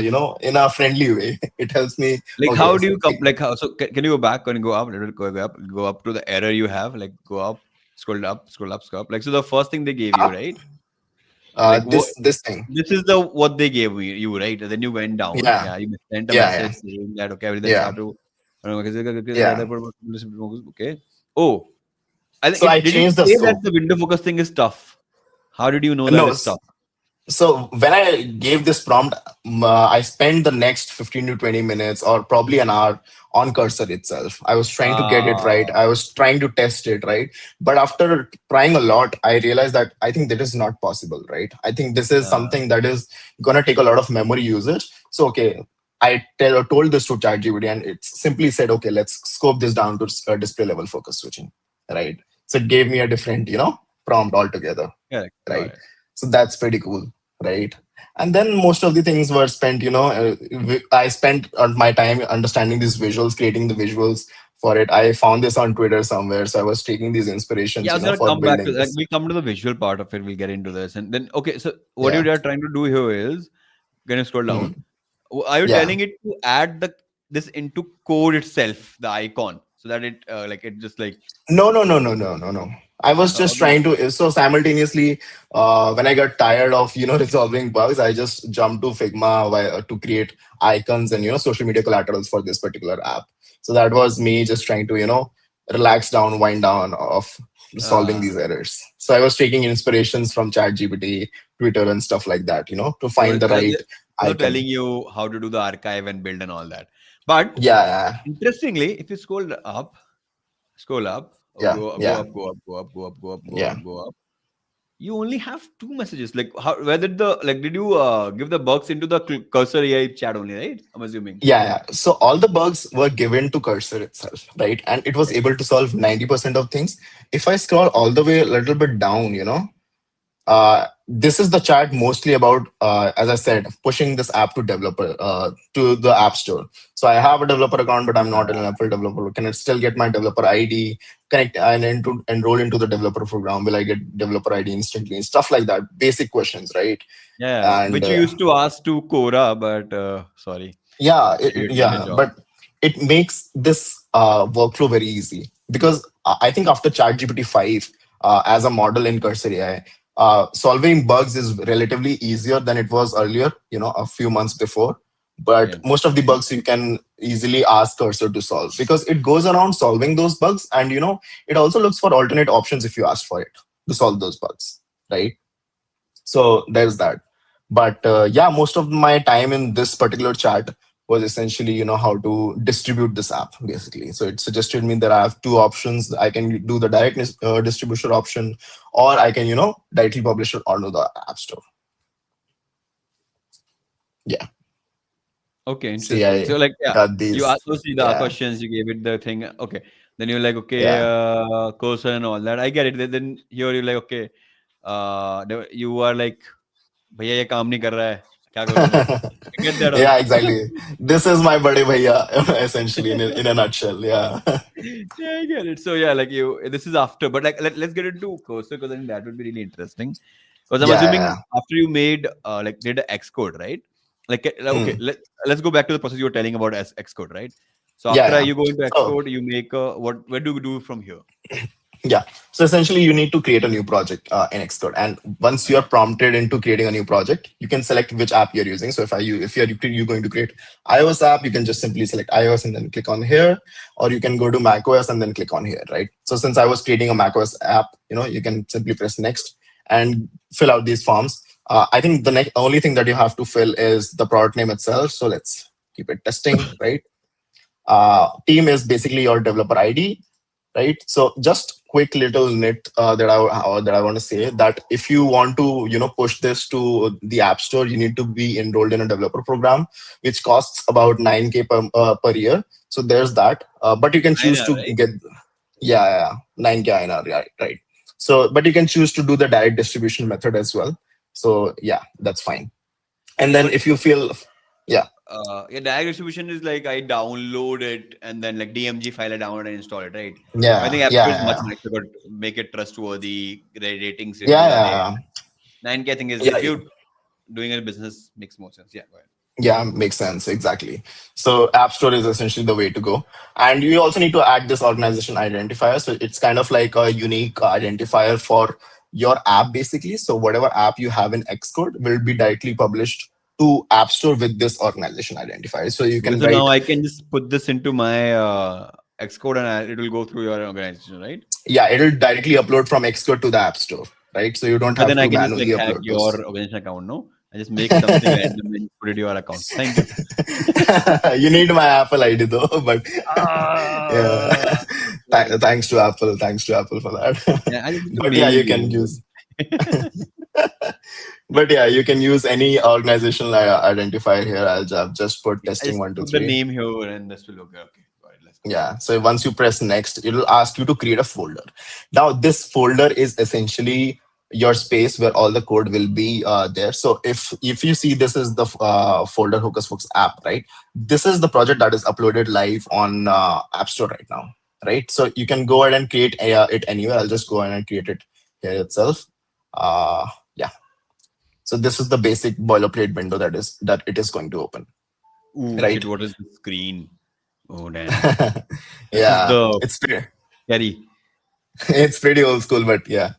Speaker 1: in a friendly way. It helps me.
Speaker 2: like,
Speaker 1: Okay,
Speaker 2: how do you come? Like, how? So, can you go back and go up? Little go up to the error you have. Like, go up, scroll up, scroll up, scroll up. Like, so the first thing they gave you,
Speaker 1: up,
Speaker 2: right? Like, what?
Speaker 1: this thing.
Speaker 2: This is the what they gave you, right? And then you went down.
Speaker 1: Yeah,
Speaker 2: Yeah, you sent a
Speaker 1: yeah,
Speaker 2: message
Speaker 1: yeah,
Speaker 2: saying that okay, everything
Speaker 1: yeah,
Speaker 2: start to.
Speaker 1: yeah.
Speaker 2: Okay. Oh, I think
Speaker 1: So I
Speaker 2: it did it
Speaker 1: changed the
Speaker 2: say that
Speaker 1: scope.
Speaker 2: the window focus thing is tough? How did you know that
Speaker 1: No,
Speaker 2: it's tough?
Speaker 1: so when I gave this prompt, I spent the next 15 to 20 minutes or probably an hour on cursor itself. I was trying to get it right.
Speaker 2: Uh,
Speaker 1: I was trying to test it right. But after trying a lot, I realized that I think that is not possible, right? I think this is
Speaker 2: uh,
Speaker 1: something that is going to take a lot of memory usage. So, okay, told this to ChatGPT, and it simply said, okay, let's scope this down to display level focus switching, right? So it gave me a different, prompt altogether,
Speaker 2: correct. Got
Speaker 1: right?
Speaker 2: it.
Speaker 1: So that's pretty cool, right? And then most of the things were spent, I spent my time understanding these visuals, creating the visuals for it. I found this on Twitter somewhere, so I was taking these
Speaker 2: Yeah,
Speaker 1: inspirations,
Speaker 2: I was gonna
Speaker 1: for
Speaker 2: come back to
Speaker 1: building
Speaker 2: like
Speaker 1: this.
Speaker 2: we'll come to the visual part of it. We'll get into this, and then okay. So what you
Speaker 1: Yeah.
Speaker 2: are trying to do here is gonna scroll down.
Speaker 1: Mhm.
Speaker 2: Are you
Speaker 1: Yeah.
Speaker 2: telling it to add the this into code itself, the icon, so that it like it just like
Speaker 1: No, no, no, no, no, no, no. I was just
Speaker 2: okay,
Speaker 1: trying to, so simultaneously, when I got tired of, resolving bugs, I just jumped to Figma to create icons and, social media collaterals for this particular app. So that was me just trying to, relax down, wind down of solving
Speaker 2: uh,
Speaker 1: these errors. So I was taking inspirations from ChatGPT, Twitter, and stuff like that, to
Speaker 2: so
Speaker 1: find the right
Speaker 2: so telling
Speaker 1: icon.
Speaker 2: you how to do the archive and build and all that. But
Speaker 1: Yeah,
Speaker 2: interestingly, if you scroll up, or
Speaker 1: yeah,
Speaker 2: go
Speaker 1: yeah,
Speaker 2: up, go up, go up, go up, go up, go
Speaker 1: yeah.
Speaker 2: up, go up. You only have two messages. Like how where did the like did you give the bugs into the cursor AI chat only, right? I'm assuming.
Speaker 1: Yeah, yeah. So all the bugs were given to cursor itself, right? And it was
Speaker 2: Okay.
Speaker 1: able to solve 90% of things. If I scroll all the way a little bit down, this is the chat mostly about, as I said, pushing this app to developer, to the app store. So I have a developer account, but I'm not an Apple developer. Can I still get my developer ID? Connect and enroll into the developer program? Will I get developer ID instantly? Stuff like that. Basic questions, right?
Speaker 2: Yeah,
Speaker 1: And
Speaker 2: which you used to ask to Cora, but sorry,
Speaker 1: yeah,
Speaker 2: you're doing the
Speaker 1: yeah,
Speaker 2: job.
Speaker 1: but it makes this workflow very easy because I think after ChatGPT 5 as a model in Cursor AI, solving bugs is relatively easier than it was earlier, a few months before. But
Speaker 2: Yeah.
Speaker 1: most of the bugs you can easily ask Cursor to solve because it goes around solving those bugs, and it also looks for alternate options if you ask for it to solve those bugs, right? So there's that. But yeah, most of my time in this particular chat was essentially, how to distribute this app basically. So it suggested me that I have two options. I can do the direct distribution option, or I can, directly publish it onto the app store. Yeah.
Speaker 2: Okay,
Speaker 1: See,
Speaker 2: interesting. So
Speaker 1: I
Speaker 2: like yeah,
Speaker 1: got
Speaker 2: you
Speaker 1: these.
Speaker 2: asked those the
Speaker 1: Yeah.
Speaker 2: questions, you gave it the thing. Okay, then you're like okay,
Speaker 1: Yeah.
Speaker 2: cursor and all that. I get it. Then here you're like okay, you are like भैया ये काम नहीं कर रहा है क्या करूं मैं I get that
Speaker 1: Yeah,
Speaker 2: also.
Speaker 1: exactly. This is my buddy bhaiya, essentially, in a nutshell. Yeah.
Speaker 2: Yeah, I get it. So yeah, like you, this is after, but like let's get into cursor because I think that would be really interesting. Because I'm
Speaker 1: Yeah.
Speaker 2: assuming
Speaker 1: Yeah.
Speaker 2: after you made like did a Xcode, right? Okay,
Speaker 1: Hmm.
Speaker 2: let's go back to the process you were telling about as Xcode, right? So
Speaker 1: Yeah.
Speaker 2: after
Speaker 1: Yeah.
Speaker 2: you go into
Speaker 1: So,
Speaker 2: Xcode, you make where do you do from here?
Speaker 1: yeah. So essentially, you need to create a new project in Xcode, and once you're
Speaker 2: Okay.
Speaker 1: prompted into creating a new project, you can select which app you're using. So if you're going to create iOS app, you can just simply select iOS and then click on here, or you can go to macOS and then click on here, right? So since I was creating a macOS app, you can simply press next, and fill out these forms. I think the next only thing that you have to fill is the product name itself. So let's keep it testing, right? Team is basically your developer ID, right? So just quick little nit that I want to say, that if you want to push this to the App Store, you need to be enrolled in a developer program, which costs about 9K per year. So there's that. But you can
Speaker 2: I
Speaker 1: choose
Speaker 2: know,
Speaker 1: to
Speaker 2: right?
Speaker 1: get, yeah, 9K INR, right, right. So but you can choose to do the direct distribution method as well. So yeah, that's fine. And
Speaker 2: Yeah,
Speaker 1: then
Speaker 2: but
Speaker 1: if you feel, yeah,
Speaker 2: yeah, direct distribution is like I download it and then like DMG file I download and install it, right? But I
Speaker 1: yeah,
Speaker 2: think App Store is much
Speaker 1: yeah,
Speaker 2: nicer, but make it trustworthy, ratings,
Speaker 1: yeah,
Speaker 2: reviews are there.
Speaker 1: yeah,
Speaker 2: 9K I think is
Speaker 1: yeah,
Speaker 2: if
Speaker 1: yeah.
Speaker 2: you're doing a business makes more sense. Yeah, go ahead.
Speaker 1: Yeah, makes sense. Exactly. So App Store is essentially the way to go. And you also need to add this organization identifier. So it's kind of like a unique identifier for your app, basically. So whatever app you have in Xcode will be directly published to App Store with this organization identifier. So you
Speaker 2: Okay,
Speaker 1: can
Speaker 2: so now
Speaker 1: write,
Speaker 2: I can just put this into my Xcode and it will go through your organization, right?
Speaker 1: yeah, it'll directly upload from Xcode to the App Store, right? So you don't
Speaker 2: But
Speaker 1: have
Speaker 2: then I
Speaker 1: to
Speaker 2: can just
Speaker 1: manually
Speaker 2: like hack
Speaker 1: upload those.
Speaker 2: your organization account, no? I just make something random and put it to your account. Thank you.
Speaker 1: You need my Apple ID though, but yeah,
Speaker 2: Ah, right.
Speaker 1: Thanks to Apple, thanks to Apple for that.
Speaker 2: Yeah, I just need to
Speaker 1: But yeah,
Speaker 2: mail
Speaker 1: you can
Speaker 2: you.
Speaker 1: use, but yeah, you can use any organizational identifier here. I've just put
Speaker 2: I
Speaker 1: testing
Speaker 2: just
Speaker 1: one two
Speaker 2: put the
Speaker 1: three.
Speaker 2: name here and this will okay. Okay, got it. Let's go.
Speaker 1: Yeah. So once you press next, it'll ask you to create a folder. Now, this folder is essentially your space where all the code will be there. So if you see, this is the folder Hocus Pocus app, right? This is the project that is uploaded live on App Store right now, right? So you can go ahead and create it anywhere. I'll just go ahead and create it here itself. Yeah. So this is the basic boilerplate window that it is going to open,
Speaker 2: Ooh, shit,
Speaker 1: right?
Speaker 2: what is the screen? Oh, damn. This is
Speaker 1: Yeah,
Speaker 2: the
Speaker 1: it's pretty,
Speaker 2: carry.
Speaker 1: it's pretty old school, but yeah.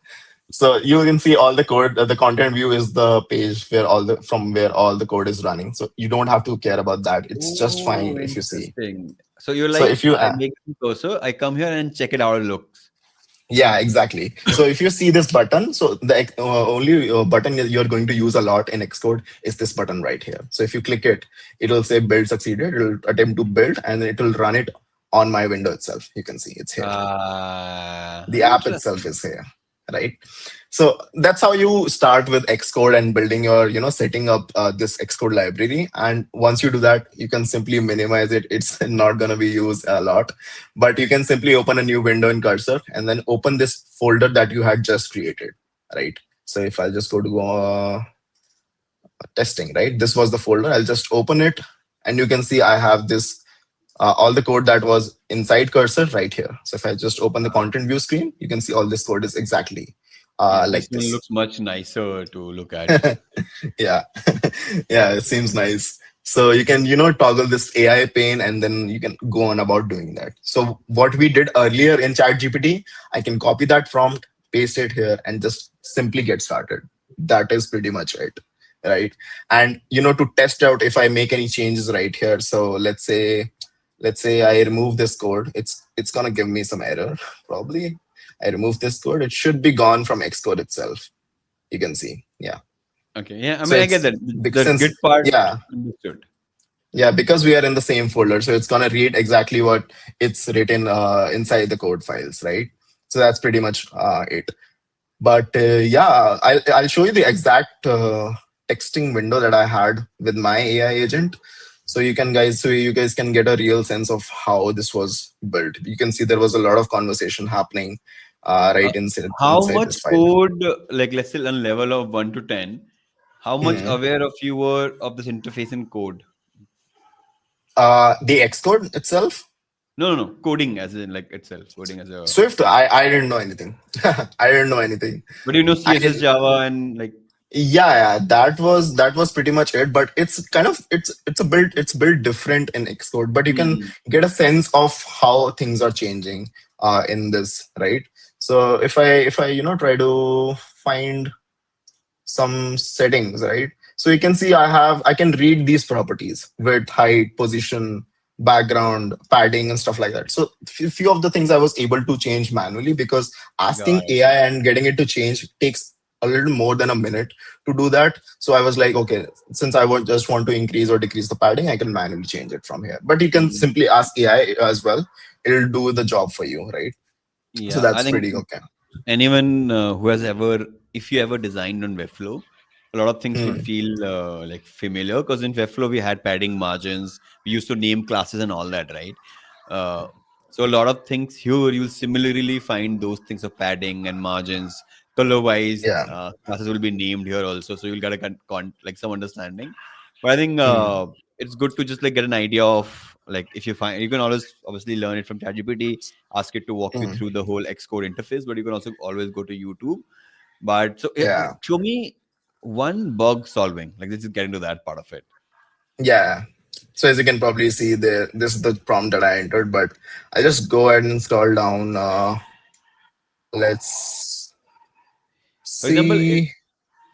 Speaker 1: So you can see all the code. The content view is the page where all the code is running. So you don't have to care about that. It's just fine
Speaker 2: Oh,
Speaker 1: if you see.
Speaker 2: interesting. So you're
Speaker 1: So
Speaker 2: like,
Speaker 1: if you
Speaker 2: I make some cursor, I come here and check it how it looks.
Speaker 1: yeah, exactly. So if you see this button, so the only button you're going to use a lot in Xcode is this button right here. So if you click it, it'll say build succeeded. It'll attempt to build, and it will run it on my window itself. You can see it's here. The app itself
Speaker 2: Interesting.
Speaker 1: is here, right? So that's how you start with Xcode and building your setting up this Xcode library. And once you do that, you can simply minimize it. It's not going to be used a lot, but you can simply open a new window in Cursor and then open this folder that you had just created, right? So if I just go to testing, right, this was the folder. I'll just open it, and you can see I have this all the code that was inside Cursor right here. So if I just open the content view screen, you can see all this code is exactly
Speaker 2: Yeah, this
Speaker 1: like
Speaker 2: one
Speaker 1: this.
Speaker 2: looks much nicer to look at.
Speaker 1: Yeah, yeah, it seems nice. So you can toggle this AI pane, and then you can go on about doing that. So what we did earlier in ChatGPT, I can copy that prompt, paste it here, and just simply get started. That is pretty much it, right? And to test out if I make any changes right here. So let's say I remove this code, it's gonna give me some error probably. I remove this code, it should be gone from Xcode itself. You can see, yeah.
Speaker 2: Okay, yeah, I
Speaker 1: So
Speaker 2: mean, I get
Speaker 1: it's
Speaker 2: that.
Speaker 1: because
Speaker 2: The
Speaker 1: since
Speaker 2: good part
Speaker 1: yeah,
Speaker 2: understood.
Speaker 1: yeah, because we are in the same folder, so it's gonna read exactly what it's written inside the code files, right? So that's pretty much it. But yeah, I'll show you the exact texting window that I had with my AI agent. So you guys can get a real sense of how this was built. You can see there was a lot of conversation happening
Speaker 2: Uh,
Speaker 1: right
Speaker 2: how
Speaker 1: inside
Speaker 2: much
Speaker 1: this file.
Speaker 2: code, like let's say on level of 1 to 10, how much
Speaker 1: Mhm.
Speaker 2: aware of you were of this interface in code?
Speaker 1: The Xcode itself,
Speaker 2: No, no, no, coding as in like itself, coding as a.
Speaker 1: Swift, I didn't know anything. I didn't know anything.
Speaker 2: But you know
Speaker 1: I
Speaker 2: CSS,
Speaker 1: didn't.
Speaker 2: Java, and like.
Speaker 1: Yeah, that was pretty much it. But it's kind of it's built different in Xcode, but you can
Speaker 2: Hmm.
Speaker 1: get a sense of how things are changing in this, right? So if I try to find some settings, right? So you can see I can read these properties: width, height, position, background, padding, and stuff like that. So few of the things I was able to change manually, because
Speaker 2: Got
Speaker 1: asking
Speaker 2: it.
Speaker 1: AI and getting it to change takes a little more than a minute to do that. So I was like, okay, since I would just want to increase or decrease the padding, I can manually change it from here. But you can
Speaker 2: Mm.
Speaker 1: simply ask AI as well. It'll do the job for you, right? So
Speaker 2: Yeah, I
Speaker 1: that's
Speaker 2: think
Speaker 1: pretty okay.
Speaker 2: anyone who has ever, if you ever designed on Webflow, a lot of things will
Speaker 1: Hmm.
Speaker 2: feel like familiar, because in Webflow we had padding margins, we used to name classes and all that, right? uh, so a lot of things here you'll similarly find those things of padding and margins, color wise.
Speaker 1: Yeah.
Speaker 2: Classes will be named here also, so you'll get a like some understanding. But I think
Speaker 1: Hmm.
Speaker 2: it's good to just like get an idea of, like, if you find, you can always obviously learn it from ChatGPT, ask it to walk you
Speaker 1: Hmm.
Speaker 2: through the whole Xcode interface, but you can also always go to YouTube. But so
Speaker 1: Yeah.
Speaker 2: show me one bug solving, like this is getting to that part of it.
Speaker 1: Yeah. So as you can probably see there, this is the prompt that I entered, but I just go ahead and scroll down. Let's
Speaker 2: For example,
Speaker 1: see.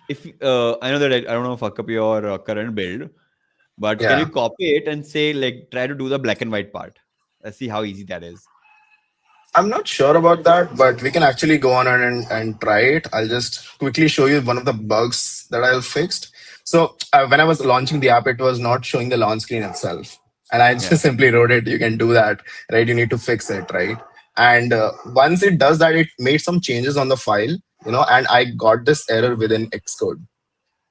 Speaker 2: if I know that I don't know fuck up your current build, but can you
Speaker 1: Yeah.
Speaker 2: copy it and say like try to do the black and white part? Let's see how easy that is.
Speaker 1: I'm not sure about that, but we can actually go on and try it. I'll just quickly show you one of the bugs that I fixed. So when I was launching the app, it was not showing the launch screen itself. And I
Speaker 2: Yeah.
Speaker 1: just simply wrote it. You can do that, right? You need to fix it, right? And once it does that, it made some changes on the file, and I got this error within Xcode.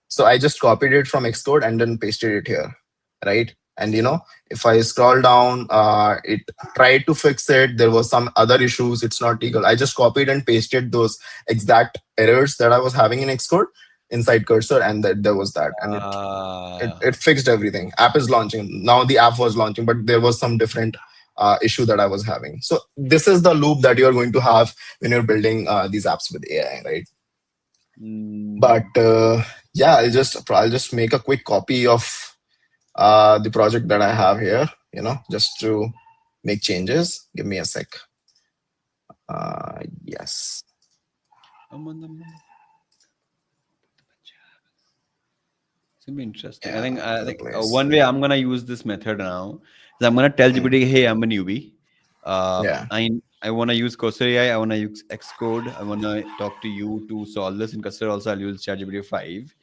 Speaker 1: So I just copied it from Xcode and then pasted it here, right? And if I scroll down, it tried to fix it. There was some other issues. It's not legal. I just copied and pasted those exact errors that I was having in Xcode inside cursor, and that there was that, and
Speaker 2: Uh,
Speaker 1: it fixed everything. App is launching now. The app was launching, but there was some different issue that I was having. So this is the loop that you're going to have when you're building these apps with AI, right? But
Speaker 2: mm,
Speaker 1: yeah, I'll just make a quick copy of the project that I have here, just to make changes. Give me a sec. Yes.
Speaker 2: it's gonna be interesting. I
Speaker 1: Yeah,
Speaker 2: think
Speaker 1: to the place.
Speaker 2: one way I'm gonna use this method now is I'm gonna tell
Speaker 1: Hmm.
Speaker 2: GPT, hey, I'm a newbie. Uh,
Speaker 1: Yeah.
Speaker 2: I I wanna use Cursor AI. I wanna use Xcode. I wanna talk to you to solve this. In Cursor also, I'll use ChatGPT 5.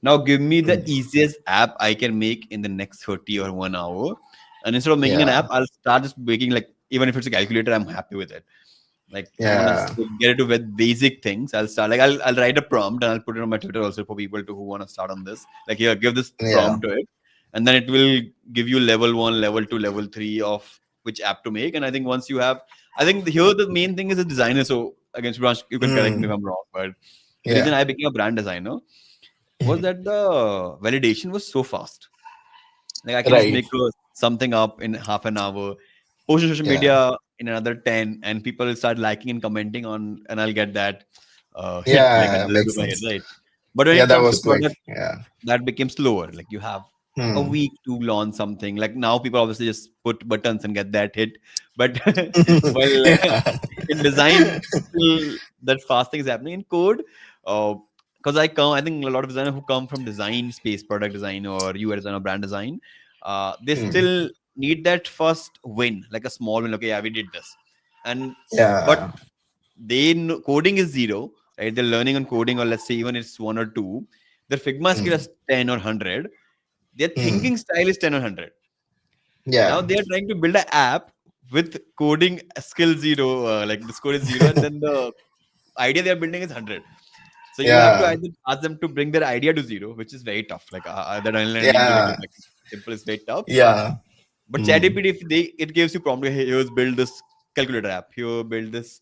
Speaker 2: Now give me the
Speaker 1: Hmm.
Speaker 2: easiest app I can make in the next 30 or 1 hour. And instead of making an
Speaker 1: Yeah.
Speaker 2: app, I'll start just making, like, even if it's a calculator, I'm happy with it. Like, I want to just
Speaker 1: Yeah.
Speaker 2: get into with basic things. I'll start, like, I'll write a prompt and I'll put it on my Twitter also for people to who want to start on this. Like, here, give this
Speaker 1: Yeah.
Speaker 2: prompt to it, and then it will give you level one, level two, level three of which app to make. And I think once you have, I think here the main thing is a designer. So against Shubhransh, you can correct me if
Speaker 1: Hmm.
Speaker 2: I'm wrong, but the reason
Speaker 1: Yeah.
Speaker 2: I became a brand designer was
Speaker 1: Mhm.
Speaker 2: that the validation was so fast. Like, I can just
Speaker 1: Right.
Speaker 2: make something up in half an hour, post on social
Speaker 1: Yeah.
Speaker 2: media in another 10, and people will start liking and commenting on, and I'll get that hit, like
Speaker 1: Yeah.
Speaker 2: another
Speaker 1: Makes
Speaker 2: hit,
Speaker 1: sense.
Speaker 2: right? But when
Speaker 1: Yeah,
Speaker 2: it
Speaker 1: that
Speaker 2: comes to
Speaker 1: was quick.
Speaker 2: product,
Speaker 1: Yeah.
Speaker 2: that became slower. Like, you have a
Speaker 1: Hmm.
Speaker 2: week to launch something. Like, now people obviously just put buttons and get that hit. But while
Speaker 1: Yeah.
Speaker 2: in design, still that fast thing is happening in code. Because I think a lot of designers who come from design space, product design or UI design or brand design, they
Speaker 1: Hmm.
Speaker 2: still need that first win, like a small win. Okay, yeah, we did this, and but
Speaker 1: Yeah.
Speaker 2: they know coding is zero, right? They're learning on coding, or let's say even it's one or two. Their Figma skill
Speaker 1: Hmm.
Speaker 2: is 10 or 100. Their
Speaker 1: Hmm.
Speaker 2: thinking style is 10 or 100. Now
Speaker 1: Yeah.
Speaker 2: they are trying to build an app with coding skill zero, like the score is zero, and then the idea they are building is 100. So you have to
Speaker 1: Yeah.
Speaker 2: either ask them to bring their idea to zero, which is very tough. Like, that online learning to make it
Speaker 1: Yeah.
Speaker 2: like simple is very tough.
Speaker 1: Yeah.
Speaker 2: But
Speaker 1: Hmm.
Speaker 2: ChatGPT, if it gives you prompt, hey, here's build this calculator app, here build this,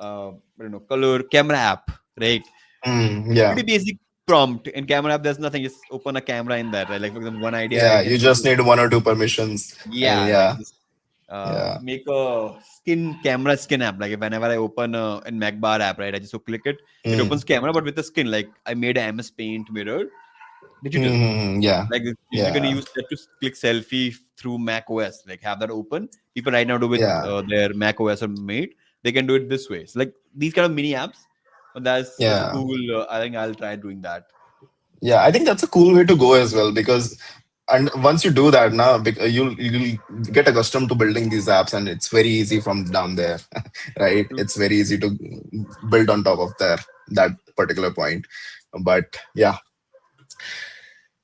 Speaker 2: I don't know, color camera app, right?
Speaker 1: Yeah.
Speaker 2: Pretty basic prompt. In camera app, there's nothing. Just open a camera in that, right? Like, for example, one idea I
Speaker 1: Yeah.
Speaker 2: can
Speaker 1: You
Speaker 2: say,
Speaker 1: just need one or two permissions, and
Speaker 2: yeah, like
Speaker 1: yeah.
Speaker 2: just
Speaker 1: Yeah.
Speaker 2: make a camera skin app. Like, whenever I open a Mac bar app, right, I just click it, it
Speaker 1: Hmm.
Speaker 2: opens camera, but with the skin. Like, I made a MS Paint mirror digital.
Speaker 1: Yeah.
Speaker 2: Like, you can
Speaker 1: Yeah.
Speaker 2: use that to click selfie through Mac OS. Like, have that open. People right now do with
Speaker 1: Yeah.
Speaker 2: their Mac OS or Mate. They can do it this way. So, like, these kind of mini apps. But that's a
Speaker 1: Yeah.
Speaker 2: cool. I think I'll try doing that.
Speaker 1: Yeah. I think that's a cool way to go as well, because and once you do that now, you'll get accustomed to building these apps, and it's very easy from down there, right?
Speaker 2: True.
Speaker 1: It's very easy to build on top of there that particular point. But yeah,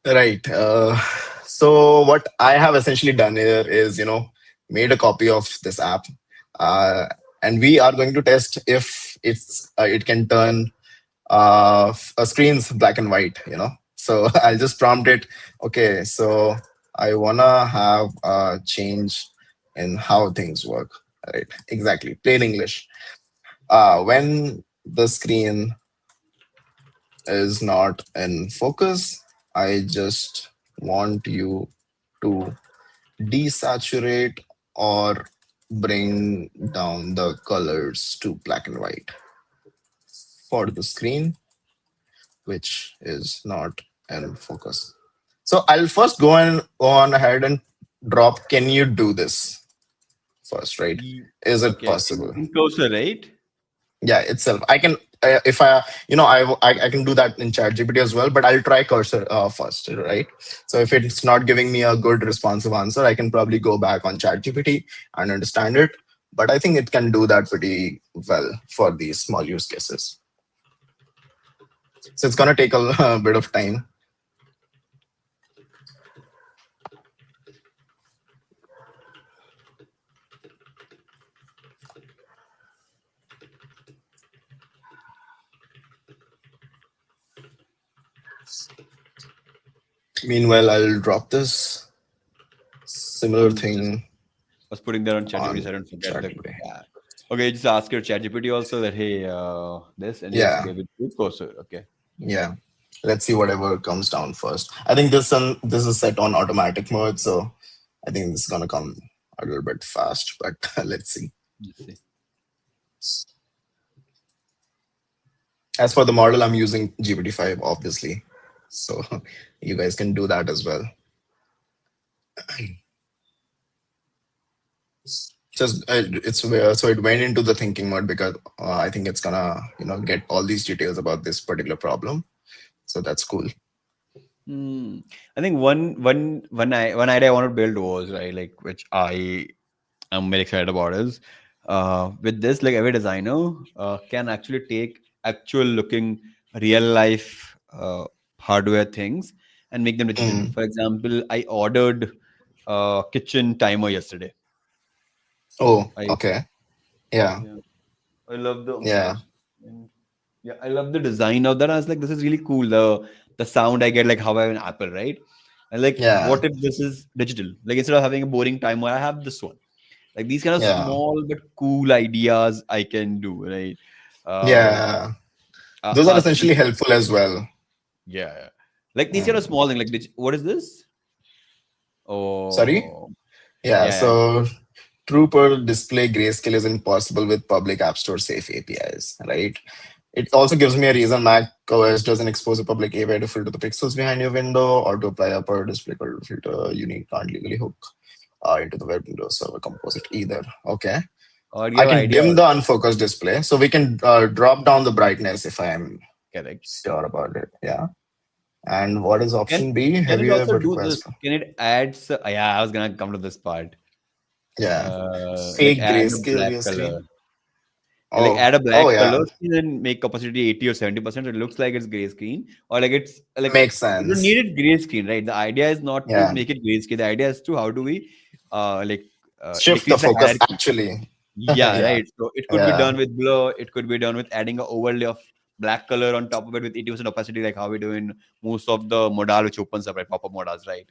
Speaker 1: right. So what I have essentially done here is, made a copy of this app, uh, and we are going to test if it can turn a screen's black and white. So I'll just prompt it. Okay, so I wanna have a change in how things work. Right, exactly. Plain English. When the screen is not in focus, I just want you to desaturate or bring down the colors to black and white for the screen, which is not in focus. So I'll first go on ahead and drop. Can you do this first, right? Is it
Speaker 2: Okay,
Speaker 1: possible?
Speaker 2: in cursor, right?
Speaker 1: Yeah, itself. I can, if I, I can do that in ChatGPT as well, but I'll try cursor first, right? So if it's not giving me a good responsive answer, I can probably go back on ChatGPT and understand it. But I think it can do that pretty well for these small use cases. So it's gonna take a, a bit of time. Meanwhile, I'll drop this similar
Speaker 2: Just
Speaker 1: thing
Speaker 2: was putting that on ChatGPT so I
Speaker 1: on
Speaker 2: don't forget that.
Speaker 1: ChatGPT.
Speaker 2: Yeah. Okay, just ask your ChatGPT also that hey, this, and just
Speaker 1: Yeah,
Speaker 2: give it to cursor. Okay.
Speaker 1: yeah. Let's see whatever comes down first. I think this is set on automatic mode, so I think this is gonna come a little bit fast, but let's see.
Speaker 2: Let's see.
Speaker 1: As for the model, I'm using GPT-5, obviously, so you guys can do that as well. Just it's so it went into the thinking mode because I think it's gonna get all these details about this particular problem. So that's cool.
Speaker 2: Hmm. I think one idea I want to build was right, like which I'm very excited about is with this, like every designer can actually take actual looking real life hardware things and make them digital.
Speaker 1: Mm.
Speaker 2: For example, I ordered a kitchen timer yesterday.
Speaker 1: Oh,
Speaker 2: I
Speaker 1: okay. Yeah,
Speaker 2: Yeah, I love the, oh my
Speaker 1: yeah,
Speaker 2: gosh. And yeah, I love the design of that. I was like, this is really cool. The sound I get, like how I have an Apple, right? And like,
Speaker 1: yeah,
Speaker 2: what if this is digital? Like instead of having a boring timer, I have this one. Like these kind of
Speaker 1: yeah,
Speaker 2: small but cool ideas I can do, right? Um,
Speaker 1: yeah. Those are
Speaker 2: ask it,
Speaker 1: essentially helpful as well.
Speaker 2: yeah, yeah. Like these kind of
Speaker 1: Mm.
Speaker 2: small things. Like, what is this?
Speaker 1: Sorry.
Speaker 2: Oh,
Speaker 1: Yeah.
Speaker 2: yeah, yeah.
Speaker 1: So Trooper display grayscale is impossible with public App Store safe APIs, right? It also gives me a reason Mac OS doesn't expose a public API to filter the pixels behind your window or to apply a per display color filter. You can't legally hook into the web Windows Server Composite either. Okay.
Speaker 2: Or you
Speaker 1: I
Speaker 2: have
Speaker 1: can
Speaker 2: idea
Speaker 1: dim the
Speaker 2: also.
Speaker 1: unfocused display. So we can drop down the brightness if I am
Speaker 2: Correct.
Speaker 1: sure about it. Yeah. And what is
Speaker 2: Can
Speaker 1: option B?
Speaker 2: can it
Speaker 1: Heavier
Speaker 2: also
Speaker 1: but
Speaker 2: do
Speaker 1: requires.
Speaker 2: this? Can it add? Yeah, I was gonna come to this part.
Speaker 1: Yeah.
Speaker 2: Like
Speaker 1: Fake
Speaker 2: add a
Speaker 1: grayscale
Speaker 2: black
Speaker 1: via
Speaker 2: color.
Speaker 1: screen.
Speaker 2: Yeah, like
Speaker 1: Oh,
Speaker 2: add a
Speaker 1: oh
Speaker 2: black color
Speaker 1: yeah.
Speaker 2: screen and make opacity 80 or 70%. So it looks like it's gray screen. Or like it's like
Speaker 1: Makes
Speaker 2: you don't
Speaker 1: sense.
Speaker 2: need it gray screen, right? The idea is not to
Speaker 1: Yeah.
Speaker 2: make it gray screen. The idea is to how do we like
Speaker 1: Shift the
Speaker 2: decrease the
Speaker 1: focus
Speaker 2: hierarchy.
Speaker 1: actually.
Speaker 2: Yeah,
Speaker 1: Yeah.
Speaker 2: right. So it could be
Speaker 1: Yeah.
Speaker 2: done with blur. It could be done with adding a overlay of black color on top of it with 80% opacity, like how we do in most of the modal which opens up, right? Pop-up modals, right?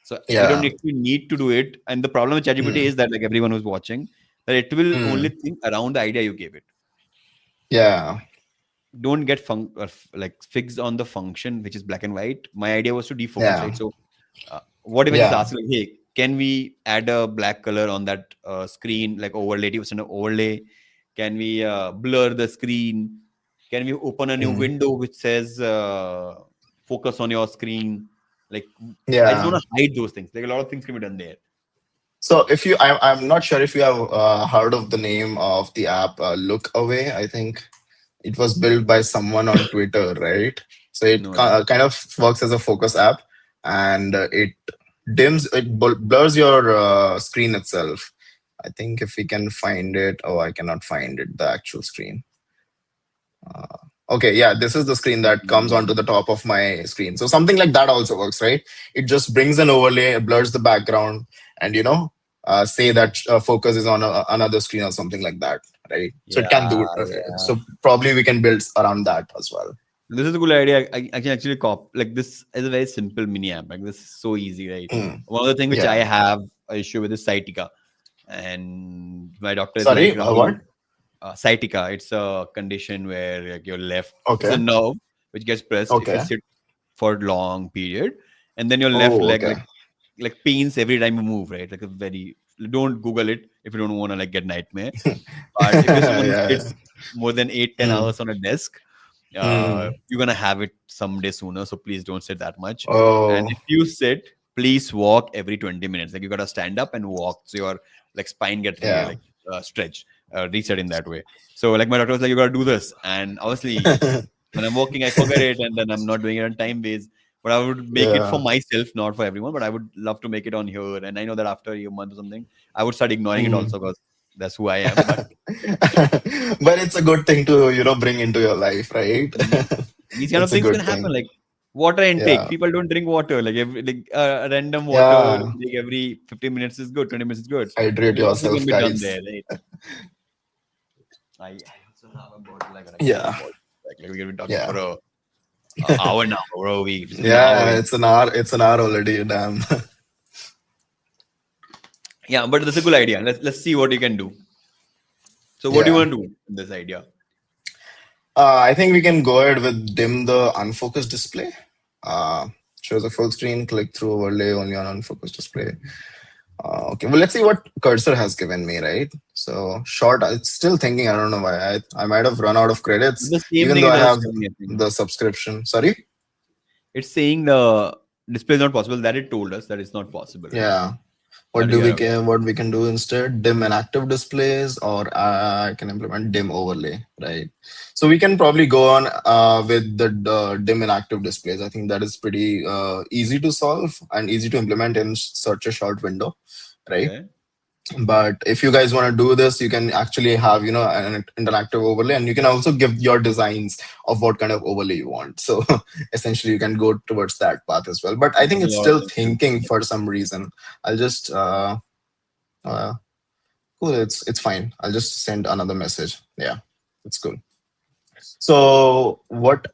Speaker 2: So we don't
Speaker 1: Yeah.
Speaker 2: actually need to do it. And the problem with ChatGPT
Speaker 1: Mm.
Speaker 2: is that like everyone who's watching, that it will only
Speaker 1: Mm.
Speaker 2: think around the idea you gave it.
Speaker 1: Yeah.
Speaker 2: Don't get like fixed on the function which is black and white. My idea was to defocus,
Speaker 1: Yeah.
Speaker 2: right? So what if I just
Speaker 1: Yeah.
Speaker 2: ask like, hey, can we add a black color on that screen, like overlay, 80% overlay? Can we blur the screen? Can we open a new
Speaker 1: Mm.
Speaker 2: window which says focus on your screen? Like, I just want
Speaker 1: Yeah.
Speaker 2: to hide those things. Like a lot of things can be done there.
Speaker 1: So if I'm not sure if you have heard of the name of the app Look Away. I think it was built by someone on Twitter, right? So it
Speaker 2: No idea.
Speaker 1: kind of works as a focus app, and it blurs your screen itself. I think if we can find it, oh, I cannot find it, the actual screen. Okay, yeah, this is the screen that comes onto the top of my screen. So something like that also works, right? It just brings an overlay, blurs the background, and say that focus is on another screen or something like that, right? So it can
Speaker 2: Yeah,
Speaker 1: do it.
Speaker 2: yeah.
Speaker 1: So probably we can build around that as well.
Speaker 2: This is a good idea. I can actually cop like this is a very simple mini app. Like this is so easy, right?
Speaker 1: Mm,
Speaker 2: One of the things which I
Speaker 1: yeah.
Speaker 2: have a issue with is sciatica, and my doctor is like,
Speaker 1: Sorry,
Speaker 2: Rahul,
Speaker 1: what?
Speaker 2: sciatica. It's a condition where like your left, it's a
Speaker 1: Okay.
Speaker 2: nerve which gets pressed if you
Speaker 1: Okay.
Speaker 2: sit for long period, and then your left
Speaker 1: Oh,
Speaker 2: leg
Speaker 1: okay.
Speaker 2: like pains every time you move, right? Like a very don't Google it if you don't want to like get nightmare. But if you're someone who
Speaker 1: Yeah.
Speaker 2: sits more than 8-10
Speaker 1: Mm,
Speaker 2: hours on a desk,
Speaker 1: mm.
Speaker 2: you're gonna have it someday sooner. So please don't sit that much. And
Speaker 1: Oh.
Speaker 2: if you sit, please walk every 20 minutes. Like you gotta stand up and walk so your like spine get
Speaker 1: Yeah.
Speaker 2: like stretched, reset in that way. So like my doctor was like, you gotta do this. And obviously when I'm walking, I forget it, and then I'm not doing it on time base. But I would make it for
Speaker 1: Yeah.
Speaker 2: myself, not for everyone. But I would love to make it on here. And I know that after a month or something, I would start ignoring it
Speaker 1: Mm.
Speaker 2: also because that's who I am. But
Speaker 1: But it's a good thing to, bring into your life, right?
Speaker 2: mm, these kind of
Speaker 1: It's a
Speaker 2: things can
Speaker 1: good
Speaker 2: happen.
Speaker 1: thing.
Speaker 2: Like water intake,
Speaker 1: Yeah.
Speaker 2: people don't drink water. Like random water
Speaker 1: Yeah.
Speaker 2: intake every 15 minutes is good, 20 minutes is good.
Speaker 1: Hydrate
Speaker 2: Lots can
Speaker 1: yourself,
Speaker 2: be done there,
Speaker 1: guys.
Speaker 2: right? I also have a bottle. I gotta get that
Speaker 1: Yeah.
Speaker 2: bottle. Like we've been talking for
Speaker 1: Yeah.
Speaker 2: a hour now, bro. It's been an hour.
Speaker 1: Yeah. It's an hour. It's an hour already. Damn.
Speaker 2: Yeah, but that's a good idea. Let's see what you can do. So what do you
Speaker 1: Yeah.
Speaker 2: want to do in this idea?
Speaker 1: I think we can go ahead with dim the unfocused display. Uh, Shows a full screen, click through overlay only on unfocused display. Okay, well, let's see what cursor has given me, right? So short, it's still thinking. I don't know why. I might have run out of credits,
Speaker 2: The same
Speaker 1: even
Speaker 2: thing
Speaker 1: though
Speaker 2: it
Speaker 1: I
Speaker 2: does
Speaker 1: have
Speaker 2: for me, I think.
Speaker 1: the subscription. Sorry?
Speaker 2: It's saying the display is not possible. That it told us that it's not possible, right?
Speaker 1: Yeah.
Speaker 2: That you have.
Speaker 1: What we can do instead? Dim inactive displays, or I can implement dim overlay, right? So we can probably go on with the dim inactive displays. I think that is pretty easy to solve and easy to implement in such a short window, right?
Speaker 2: Okay.
Speaker 1: But if you guys want to do this, you can actually have an interactive overlay, and you can also give your designs of what kind of overlay you want. So essentially you can go towards that path as well, but I think
Speaker 2: There's a
Speaker 1: it's
Speaker 2: lot of
Speaker 1: still
Speaker 2: things to do.
Speaker 1: thinking for some reason. I'll just uh cool, it's fine. I'll just send another message. Yeah, it's cool. So what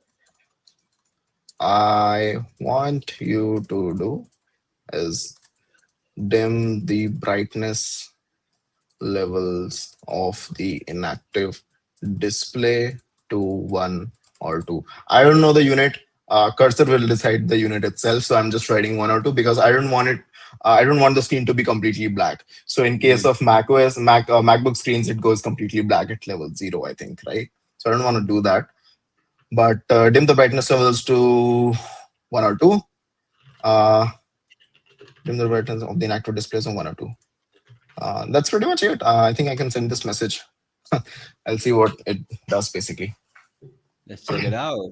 Speaker 1: I want you to do is dim the brightness levels of the inactive display to 1 or 2. I don't know the unit. Cursor will decide the unit itself. So I'm just writing 1 or 2 because I don't want it. I don't want the screen to be completely black. So in case
Speaker 2: Mhm.
Speaker 1: of Mac OS, MacBook screens, it goes completely black at level 0, I think, right? So I don't want to do that. But dim the brightness levels to 1 or 2. Uh, Dim the brightness of the inactive displays on 1 or 2. That's pretty much it. I think I can send this message. I'll see what it does basically.
Speaker 2: Let's check it out.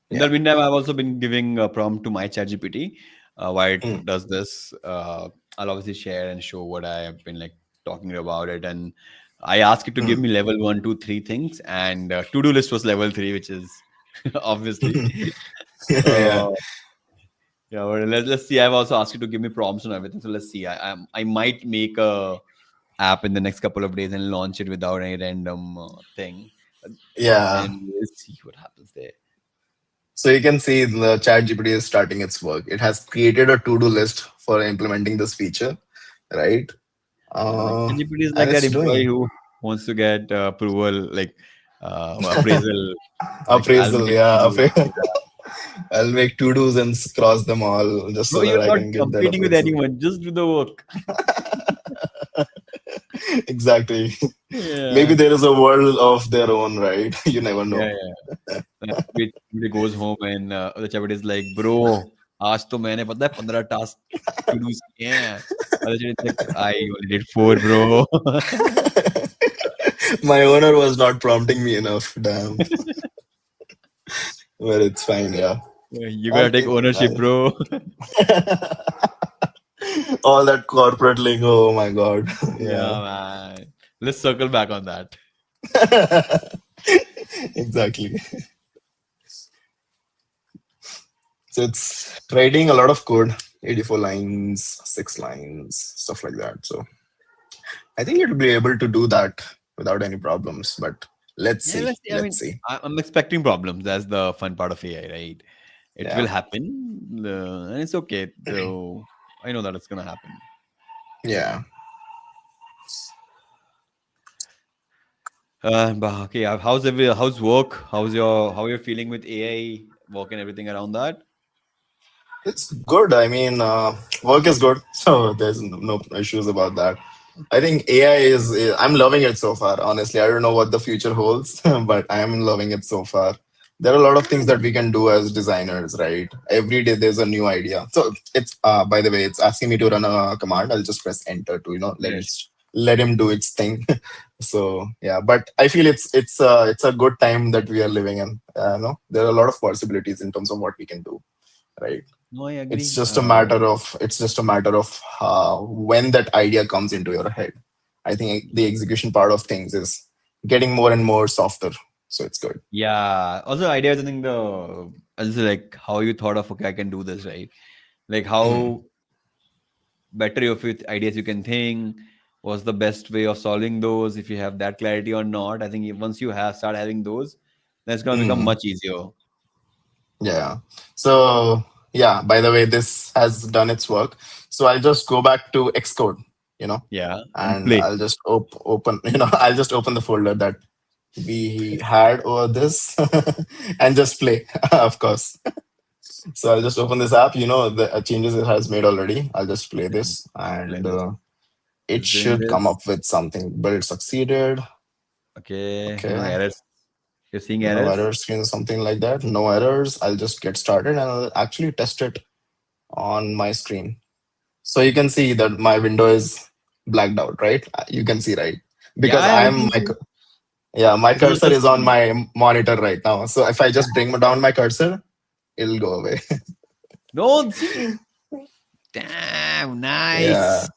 Speaker 2: In the
Speaker 1: Yeah.
Speaker 2: meantime, I've also been giving a prompt to my ChatGPT. Why it
Speaker 1: Mm,
Speaker 2: does this? I'll obviously share and show what I have been like talking about it. And I asked it to give
Speaker 1: mm.
Speaker 2: me level 1, 2, 3 things, and to-do list was level 3, which is obviously.
Speaker 1: Yeah.
Speaker 2: Uh, yeah, but let's see. I've also asked you to give me prompts and everything. So let's see. I might make a app in the next couple of days and launch it without any random thing,
Speaker 1: Yeah.
Speaker 2: and we'll see what happens there.
Speaker 1: So you can see the chat GPT is starting its work. It has created a to-do list for implementing this feature, right?
Speaker 2: Yeah, like ChatGPT is
Speaker 1: And
Speaker 2: like that
Speaker 1: it's
Speaker 2: employee
Speaker 1: doing
Speaker 2: who wants to get approval, like appraisal. Like I'll
Speaker 1: appraisal.
Speaker 2: make
Speaker 1: Yeah.
Speaker 2: you do that.
Speaker 1: I'll make to-dos and cross them all just
Speaker 2: Bro,
Speaker 1: so that
Speaker 2: you're
Speaker 1: I
Speaker 2: not
Speaker 1: can get that
Speaker 2: competing with
Speaker 1: appraisal.
Speaker 2: anyone. Just do the work.
Speaker 1: Exactly. Maybe
Speaker 2: Yeah,
Speaker 1: there is a world of their own, right? You never
Speaker 2: yeah,
Speaker 1: know.
Speaker 2: yeah. And he goes home and the chat is like, bro, आज तो मैंने पता है 15 task to do किए हैं. Other chat is like, I only did 4, bro.
Speaker 1: My owner was not prompting me enough. Damn. But it's fine. Yeah.
Speaker 2: You
Speaker 1: I
Speaker 2: gotta take
Speaker 1: think
Speaker 2: ownership, bro.
Speaker 1: all that corporate lingo. Oh my god. Yeah.
Speaker 2: Yeah, man. Let's circle back on that.
Speaker 1: Exactly. So it's writing a lot of code, 84 lines, 6 lines, stuff like that. So I think it'll be able to do that without any problems. But let's
Speaker 2: Yeah,
Speaker 1: see.
Speaker 2: let's see. I
Speaker 1: Let's
Speaker 2: mean,
Speaker 1: see.
Speaker 2: I'm expecting problems. That's the fun part of AI, right? It will
Speaker 1: Yeah.
Speaker 2: happen, and it's okay. So I know that it's gonna happen.
Speaker 1: Yeah.
Speaker 2: But okay, how's work? How you're feeling with AI work and everything around that?
Speaker 1: It's good. I mean, work is good, so there's no issues about that. I think AI is. I'm loving it so far. Honestly, I don't know what the future holds, but I'm loving it so far. There are a lot of things that we can do as designers, right? Every day there's a new idea. So it's by the way, it's asking me to run a command. I'll just press enter to
Speaker 2: Yes.
Speaker 1: let him do its thing. So yeah, but I feel it's a good time that we are living in. No, there are a lot of possibilities in terms of what we can do, right?
Speaker 2: No, I
Speaker 1: it's
Speaker 2: agree.
Speaker 1: just a matter of it's just a matter of when that idea comes into your head. I think the execution part of things is getting more and more softer, so it's good.
Speaker 2: Yeah. Also, ideas. I think the also like how you thought of okay, I can do this, right? Like
Speaker 1: Mm,
Speaker 2: how better of with ideas you can think. What's the best way of solving those? If you have that clarity or not, I think once you have start having those, then it's gonna become
Speaker 1: mm,
Speaker 2: much easier.
Speaker 1: yeah. So yeah, by the way, this has done its work, so I'll just go back to Xcode, you know
Speaker 2: Yeah, and
Speaker 1: and
Speaker 2: play.
Speaker 1: I'll just open I'll just open the folder that we had over this and just play. Of course. So I'll just open this app. The changes it has made already. I'll just play
Speaker 2: Same.
Speaker 1: this, and
Speaker 2: Let's
Speaker 1: it
Speaker 2: just doing
Speaker 1: should come
Speaker 2: this.
Speaker 1: up with something. Build succeeded.
Speaker 2: Okay, no
Speaker 1: Okay.
Speaker 2: errors. You're seeing
Speaker 1: No
Speaker 2: errors?
Speaker 1: error screen, something like that. No errors. I'll just get started and I'll actually test it on my screen. So you can see that my window is blacked out, right? You can see, right? Because
Speaker 2: Yeah, I
Speaker 1: I'm
Speaker 2: can
Speaker 1: my
Speaker 2: see.
Speaker 1: yeah, my
Speaker 2: It's on
Speaker 1: cursor
Speaker 2: your
Speaker 1: is on
Speaker 2: screen.
Speaker 1: my monitor right now. So if I just bring down my cursor, it'll go away.
Speaker 2: No, see. Damn,
Speaker 1: Yeah.
Speaker 2: nice.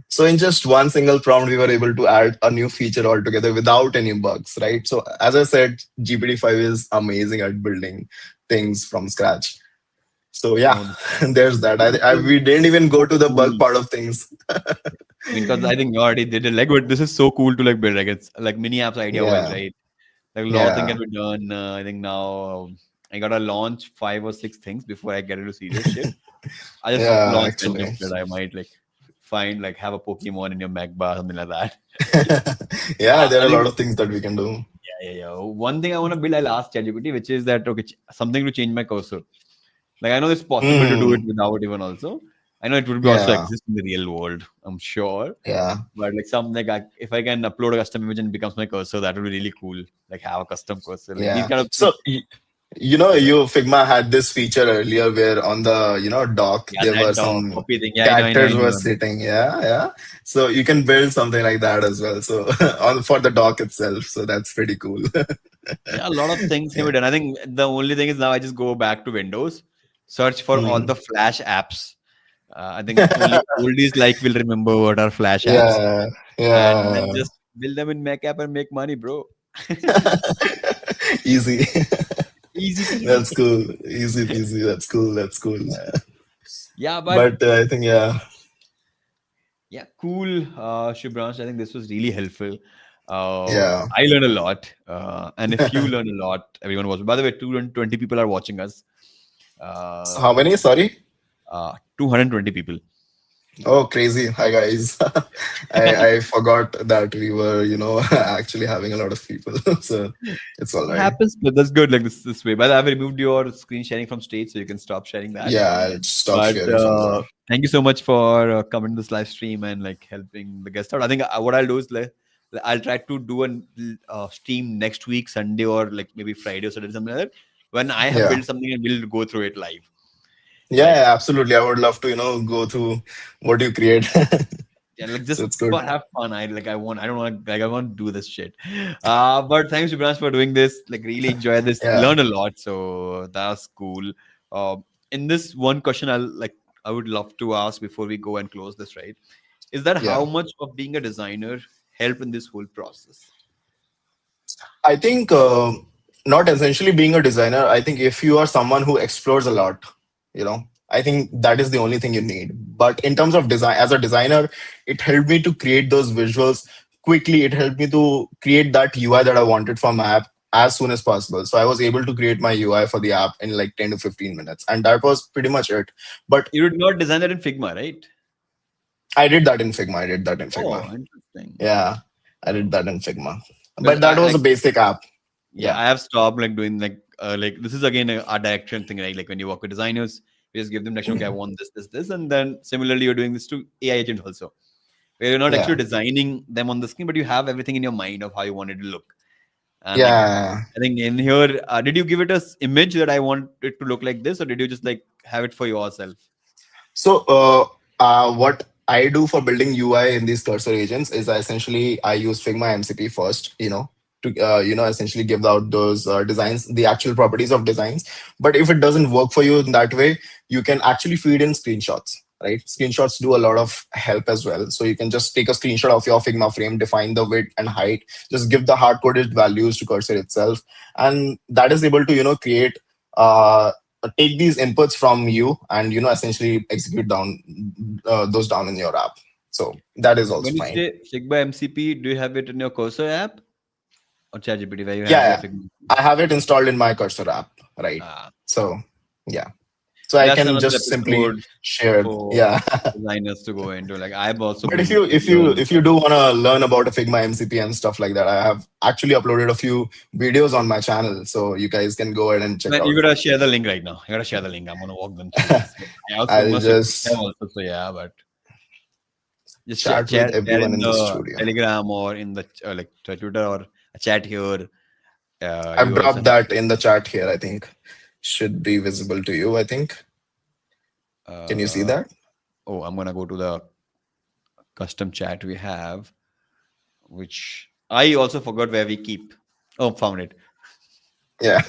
Speaker 1: So in just one single prompt, we were able to add a new feature altogether without any bugs, right? So as I said, GPT-5 is amazing at building things from scratch. So yeah,
Speaker 2: No,
Speaker 1: there's that.
Speaker 2: this
Speaker 1: We didn't even
Speaker 2: is
Speaker 1: go to the
Speaker 2: cool.
Speaker 1: bug part of things.
Speaker 2: I mean, because I think you already did it. Like, but this is so cool to like build. Like, it's like mini apps idea wise,
Speaker 1: Yeah,
Speaker 2: right? Like, a lot of things
Speaker 1: yeah,
Speaker 2: can be done. I think now I gotta launch 5 or 6 things before I get into serious shit. I just
Speaker 1: yeah.
Speaker 2: launch random
Speaker 1: Actually,
Speaker 2: shit. I might like find like have a Pokemon in your Mac bar, something like that.
Speaker 1: yeah. There are
Speaker 2: I
Speaker 1: a lot
Speaker 2: think
Speaker 1: of things that we can do.
Speaker 2: yeah. One thing I want to build, I'll ask ChatGPT, which is that okay, something to change my cursor. Like I know it's possible to do it
Speaker 1: Mm,
Speaker 2: without even also. I know it would be also
Speaker 1: yeah,
Speaker 2: exist in the real world. I'm sure,
Speaker 1: yeah,
Speaker 2: but like some like if I can upload a custom image and it becomes my cursor, that would be really cool. Like have a custom cursor. Like these
Speaker 1: yeah.
Speaker 2: kind of things.
Speaker 1: So
Speaker 2: Yeah,
Speaker 1: you Figma had this feature earlier where on the dock
Speaker 2: yeah,
Speaker 1: there were
Speaker 2: that dog
Speaker 1: some
Speaker 2: copy thing. Yeah,
Speaker 1: characters
Speaker 2: I
Speaker 1: were
Speaker 2: know.
Speaker 1: sitting. Yeah, yeah. So you can build something like that as well. So on for the dock itself. So that's pretty cool.
Speaker 2: Yeah, a lot of things can
Speaker 1: Yeah.
Speaker 2: be done. I think the only thing is now I just go back to Windows, search for all
Speaker 1: Hmm.
Speaker 2: the Flash apps. I think only oldies like will remember what are Flash apps,
Speaker 1: Yeah,
Speaker 2: and then
Speaker 1: yeah.
Speaker 2: just build them in Mac app and make money, bro.
Speaker 1: Easy.
Speaker 2: Easy peasy.
Speaker 1: That's cool. Easy peasy. That's cool. That's cool.
Speaker 2: Yeah, but
Speaker 1: But I think yeah,
Speaker 2: yeah, cool. Shubhransh, I think this was really helpful.
Speaker 1: yeah.
Speaker 2: I learned a lot. And if you learn a lot, everyone was. By the way, 220 people are watching us.
Speaker 1: So how
Speaker 2: Uh,
Speaker 1: many? Sorry.
Speaker 2: 220 people.
Speaker 1: Oh, crazy. Hi, guys. I forgot that we were, actually having a lot of people. So it's all
Speaker 2: It
Speaker 1: right.
Speaker 2: happens, but that's good. Like this way. By the way, I've removed your screen sharing from stage, so you can stop sharing that.
Speaker 1: Yeah, I'll stop
Speaker 2: But
Speaker 1: sharing from there.
Speaker 2: thank you so much for coming to this live stream and like helping the guest out. I think what I'll do is like, I'll try to do a stream next week, Sunday or like maybe Friday or Saturday, something like that. When I have
Speaker 1: Yeah.
Speaker 2: built something and we'll go through it live.
Speaker 1: Yeah,
Speaker 2: Like
Speaker 1: yeah, absolutely. I would love to, go through what you create.
Speaker 2: yeah, like
Speaker 1: So
Speaker 2: just
Speaker 1: it's
Speaker 2: for
Speaker 1: good.
Speaker 2: have fun. I don't want like I want to do this shit. But thanks Shubhransh for doing this. Like really enjoy this,
Speaker 1: Yeah,
Speaker 2: learn a lot. So that's cool. In this one question, I would love to ask before we go and close this, right? Is that
Speaker 1: yeah.
Speaker 2: how much of being a designer help in this whole process?
Speaker 1: I think not essentially being a designer. I think if you are someone who explores a lot, I think that is the only thing you need. But in terms of design, as a designer, it helped me to create those visuals quickly. It helped me to create that UI that I wanted for my app as soon as possible. So I was able to create my UI for the app in like 10 to 15 minutes. And that was pretty much it. But
Speaker 2: You did not design that in Figma, right?
Speaker 1: I did that in Figma. I did that in
Speaker 2: Oh,
Speaker 1: Figma.
Speaker 2: interesting.
Speaker 1: Yeah, I did that in Figma.
Speaker 2: Because
Speaker 1: But that
Speaker 2: I
Speaker 1: was
Speaker 2: like,
Speaker 1: a basic app.
Speaker 2: yeah,
Speaker 1: Yeah.
Speaker 2: I have stopped like doing like this is again a art direction thing, right? Like when you work with designers, you just give them direction. Okay, I
Speaker 1: Mhm.
Speaker 2: want this, and then similarly you're doing this to AI agents also, where you're not actually
Speaker 1: Yeah.
Speaker 2: designing them on the screen, but you have everything in your mind of how you want it to look. And like
Speaker 1: Yeah.
Speaker 2: I think in here, did you give it a image that I want it to look like this, or did you just like have it for yourself?
Speaker 1: So, what I do for building UI in these cursor agents is I use Figma MCP first, to essentially give out those designs, the actual properties of designs. But if it doesn't work for you in that way, you can actually feed in screenshots. Right, screenshots do a lot of help as well. So you can just take a screenshot of your Figma frame, define the width and height, just give the hard coded values to cursor itself, and that is able to create uh, take these inputs from you and essentially execute down those down in your app. So that is also
Speaker 2: When you
Speaker 1: fine.
Speaker 2: say Figma MCP, do you have it in your Cursor app or ChatGPT where you have your
Speaker 1: Yeah,
Speaker 2: Figma?
Speaker 1: I have it installed in my cursor app, right?
Speaker 2: Ah,
Speaker 1: So yeah, so I
Speaker 2: that's
Speaker 1: can
Speaker 2: another
Speaker 1: just simply
Speaker 2: episode
Speaker 1: share.
Speaker 2: for
Speaker 1: Yeah.
Speaker 2: designers to go into. Like I've also
Speaker 1: But if
Speaker 2: been
Speaker 1: you if you
Speaker 2: learning.
Speaker 1: if you do want to learn about a Figma MCP and stuff like that, I have actually uploaded a few videos on my channel, so you guys can go ahead and check
Speaker 2: Man, you
Speaker 1: out.
Speaker 2: gotta share the link right now. You gotta share the link. I'm gonna walk them through this. I have
Speaker 1: I'll
Speaker 2: Figma 6
Speaker 1: just
Speaker 2: also, so yeah, but just share,
Speaker 1: chat with
Speaker 2: share
Speaker 1: everyone
Speaker 2: in
Speaker 1: in the
Speaker 2: the
Speaker 1: studio.
Speaker 2: Telegram or in the like Twitter or a chat here.
Speaker 1: I've
Speaker 2: You also
Speaker 1: dropped
Speaker 2: have.
Speaker 1: that in the chat here, I think. Should be visible to you, I think. Can you see
Speaker 2: Uh,
Speaker 1: that?
Speaker 2: oh, I'm gonna go to the custom chat we have, which I also forgot where we keep. Oh, found it.
Speaker 1: Yeah.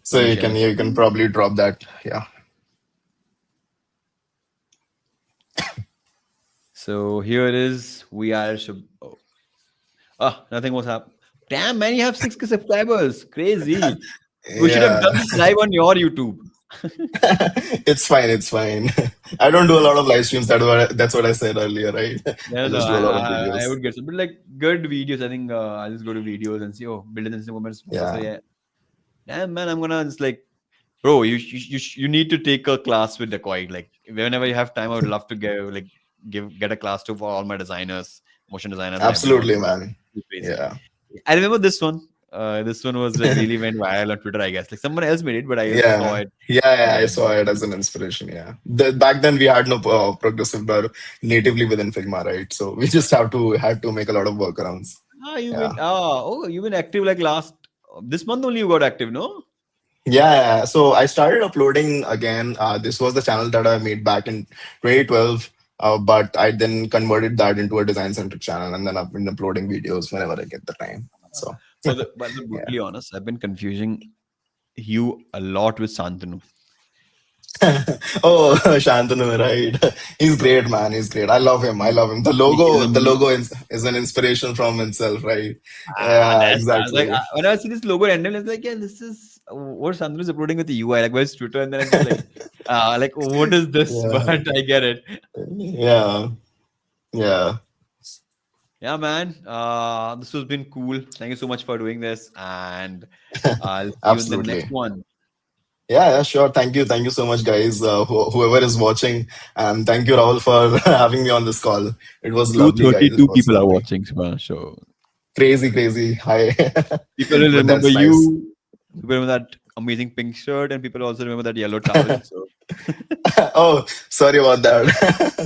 Speaker 1: So
Speaker 2: Let me
Speaker 1: you
Speaker 2: share
Speaker 1: can
Speaker 2: my
Speaker 1: you can
Speaker 2: screen.
Speaker 1: probably drop that. Yeah.
Speaker 2: So here it is. We are. Oh, nothing was happening. Damn, man, you have 6K subscribers. Crazy. We should have
Speaker 1: Yeah.
Speaker 2: done this live on your YouTube.
Speaker 1: It's fine, it's fine. I don't do a lot of live streams. That's what I said earlier, right?
Speaker 2: No,
Speaker 1: I
Speaker 2: no,
Speaker 1: just do a lot of
Speaker 2: I
Speaker 1: videos.
Speaker 2: would get some, but like good videos. I think I'll just go to videos and see. Oh, build and moments. So
Speaker 1: Yeah.
Speaker 2: yeah, damn man, I'm gonna just like, bro, you need to take a class with the Koi. Like whenever you have time, I would love to get a class to for all my designers, motion designers, and everyone.
Speaker 1: Absolutely, man.
Speaker 2: It's crazy.
Speaker 1: Yeah.
Speaker 2: I remember this one. This one was like really went viral on Twitter. I guess like someone else made it, but I just saw
Speaker 1: Yeah.
Speaker 2: it.
Speaker 1: Yeah, I
Speaker 2: And
Speaker 1: saw it as an inspiration. Yeah. Back then we had no progressive bar natively within Figma, right? So we just had to make a lot of workarounds. Yeah.
Speaker 2: you've been active like last this month only. You got active, no?
Speaker 1: Yeah, so I started uploading again. This was the channel that I made back in 2012, but I then converted that into a design centric channel, and then I've been uploading videos whenever I get the time. So,
Speaker 2: But to be
Speaker 1: yeah.
Speaker 2: brutally honest, I've been confusing you a lot with Santanu.
Speaker 1: Oh, Shantanu, right? He's
Speaker 2: Bro,
Speaker 1: great, man. He's great. I love him. I love him.
Speaker 2: he's
Speaker 1: The
Speaker 2: amazing.
Speaker 1: logo is an inspiration from himself, right? Yeah,
Speaker 2: I was like,
Speaker 1: exactly.
Speaker 2: when I see this logo random, it's like, yeah, this is what Santanu is uploading with the UI. Like, where's Twitter? And then I'm just like, what is this?
Speaker 1: Yeah,
Speaker 2: But I get it.
Speaker 1: yeah, yeah.
Speaker 2: Yeah, man. This has been cool. Thank you so much for doing this, and I'll see you in the next
Speaker 1: Absolutely.
Speaker 2: one.
Speaker 1: Yeah, yeah, sure. Thank you so much, guys. Whoever is watching, and thank you, Rahul, for having me on this call. It was lovely, guys. It
Speaker 2: 232
Speaker 1: was
Speaker 2: people are
Speaker 1: lovely.
Speaker 2: watching Shubhransh show.
Speaker 1: Crazy, crazy. Hi,
Speaker 2: People will
Speaker 1: but
Speaker 2: remember
Speaker 1: that's nice.
Speaker 2: you. People remember that amazing pink shirt, and people also remember that yellow towel. So
Speaker 1: Oh, sorry about that.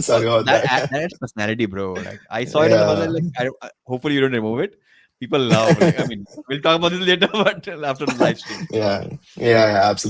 Speaker 1: Sorry about that.
Speaker 2: that's personality, bro. Like I saw it on the first
Speaker 1: Yeah,
Speaker 2: line. Like hopefully you don't remove it. People love. Like I mean, we'll talk about this later, but after the live stream.
Speaker 1: yeah, yeah, yeah, absolutely.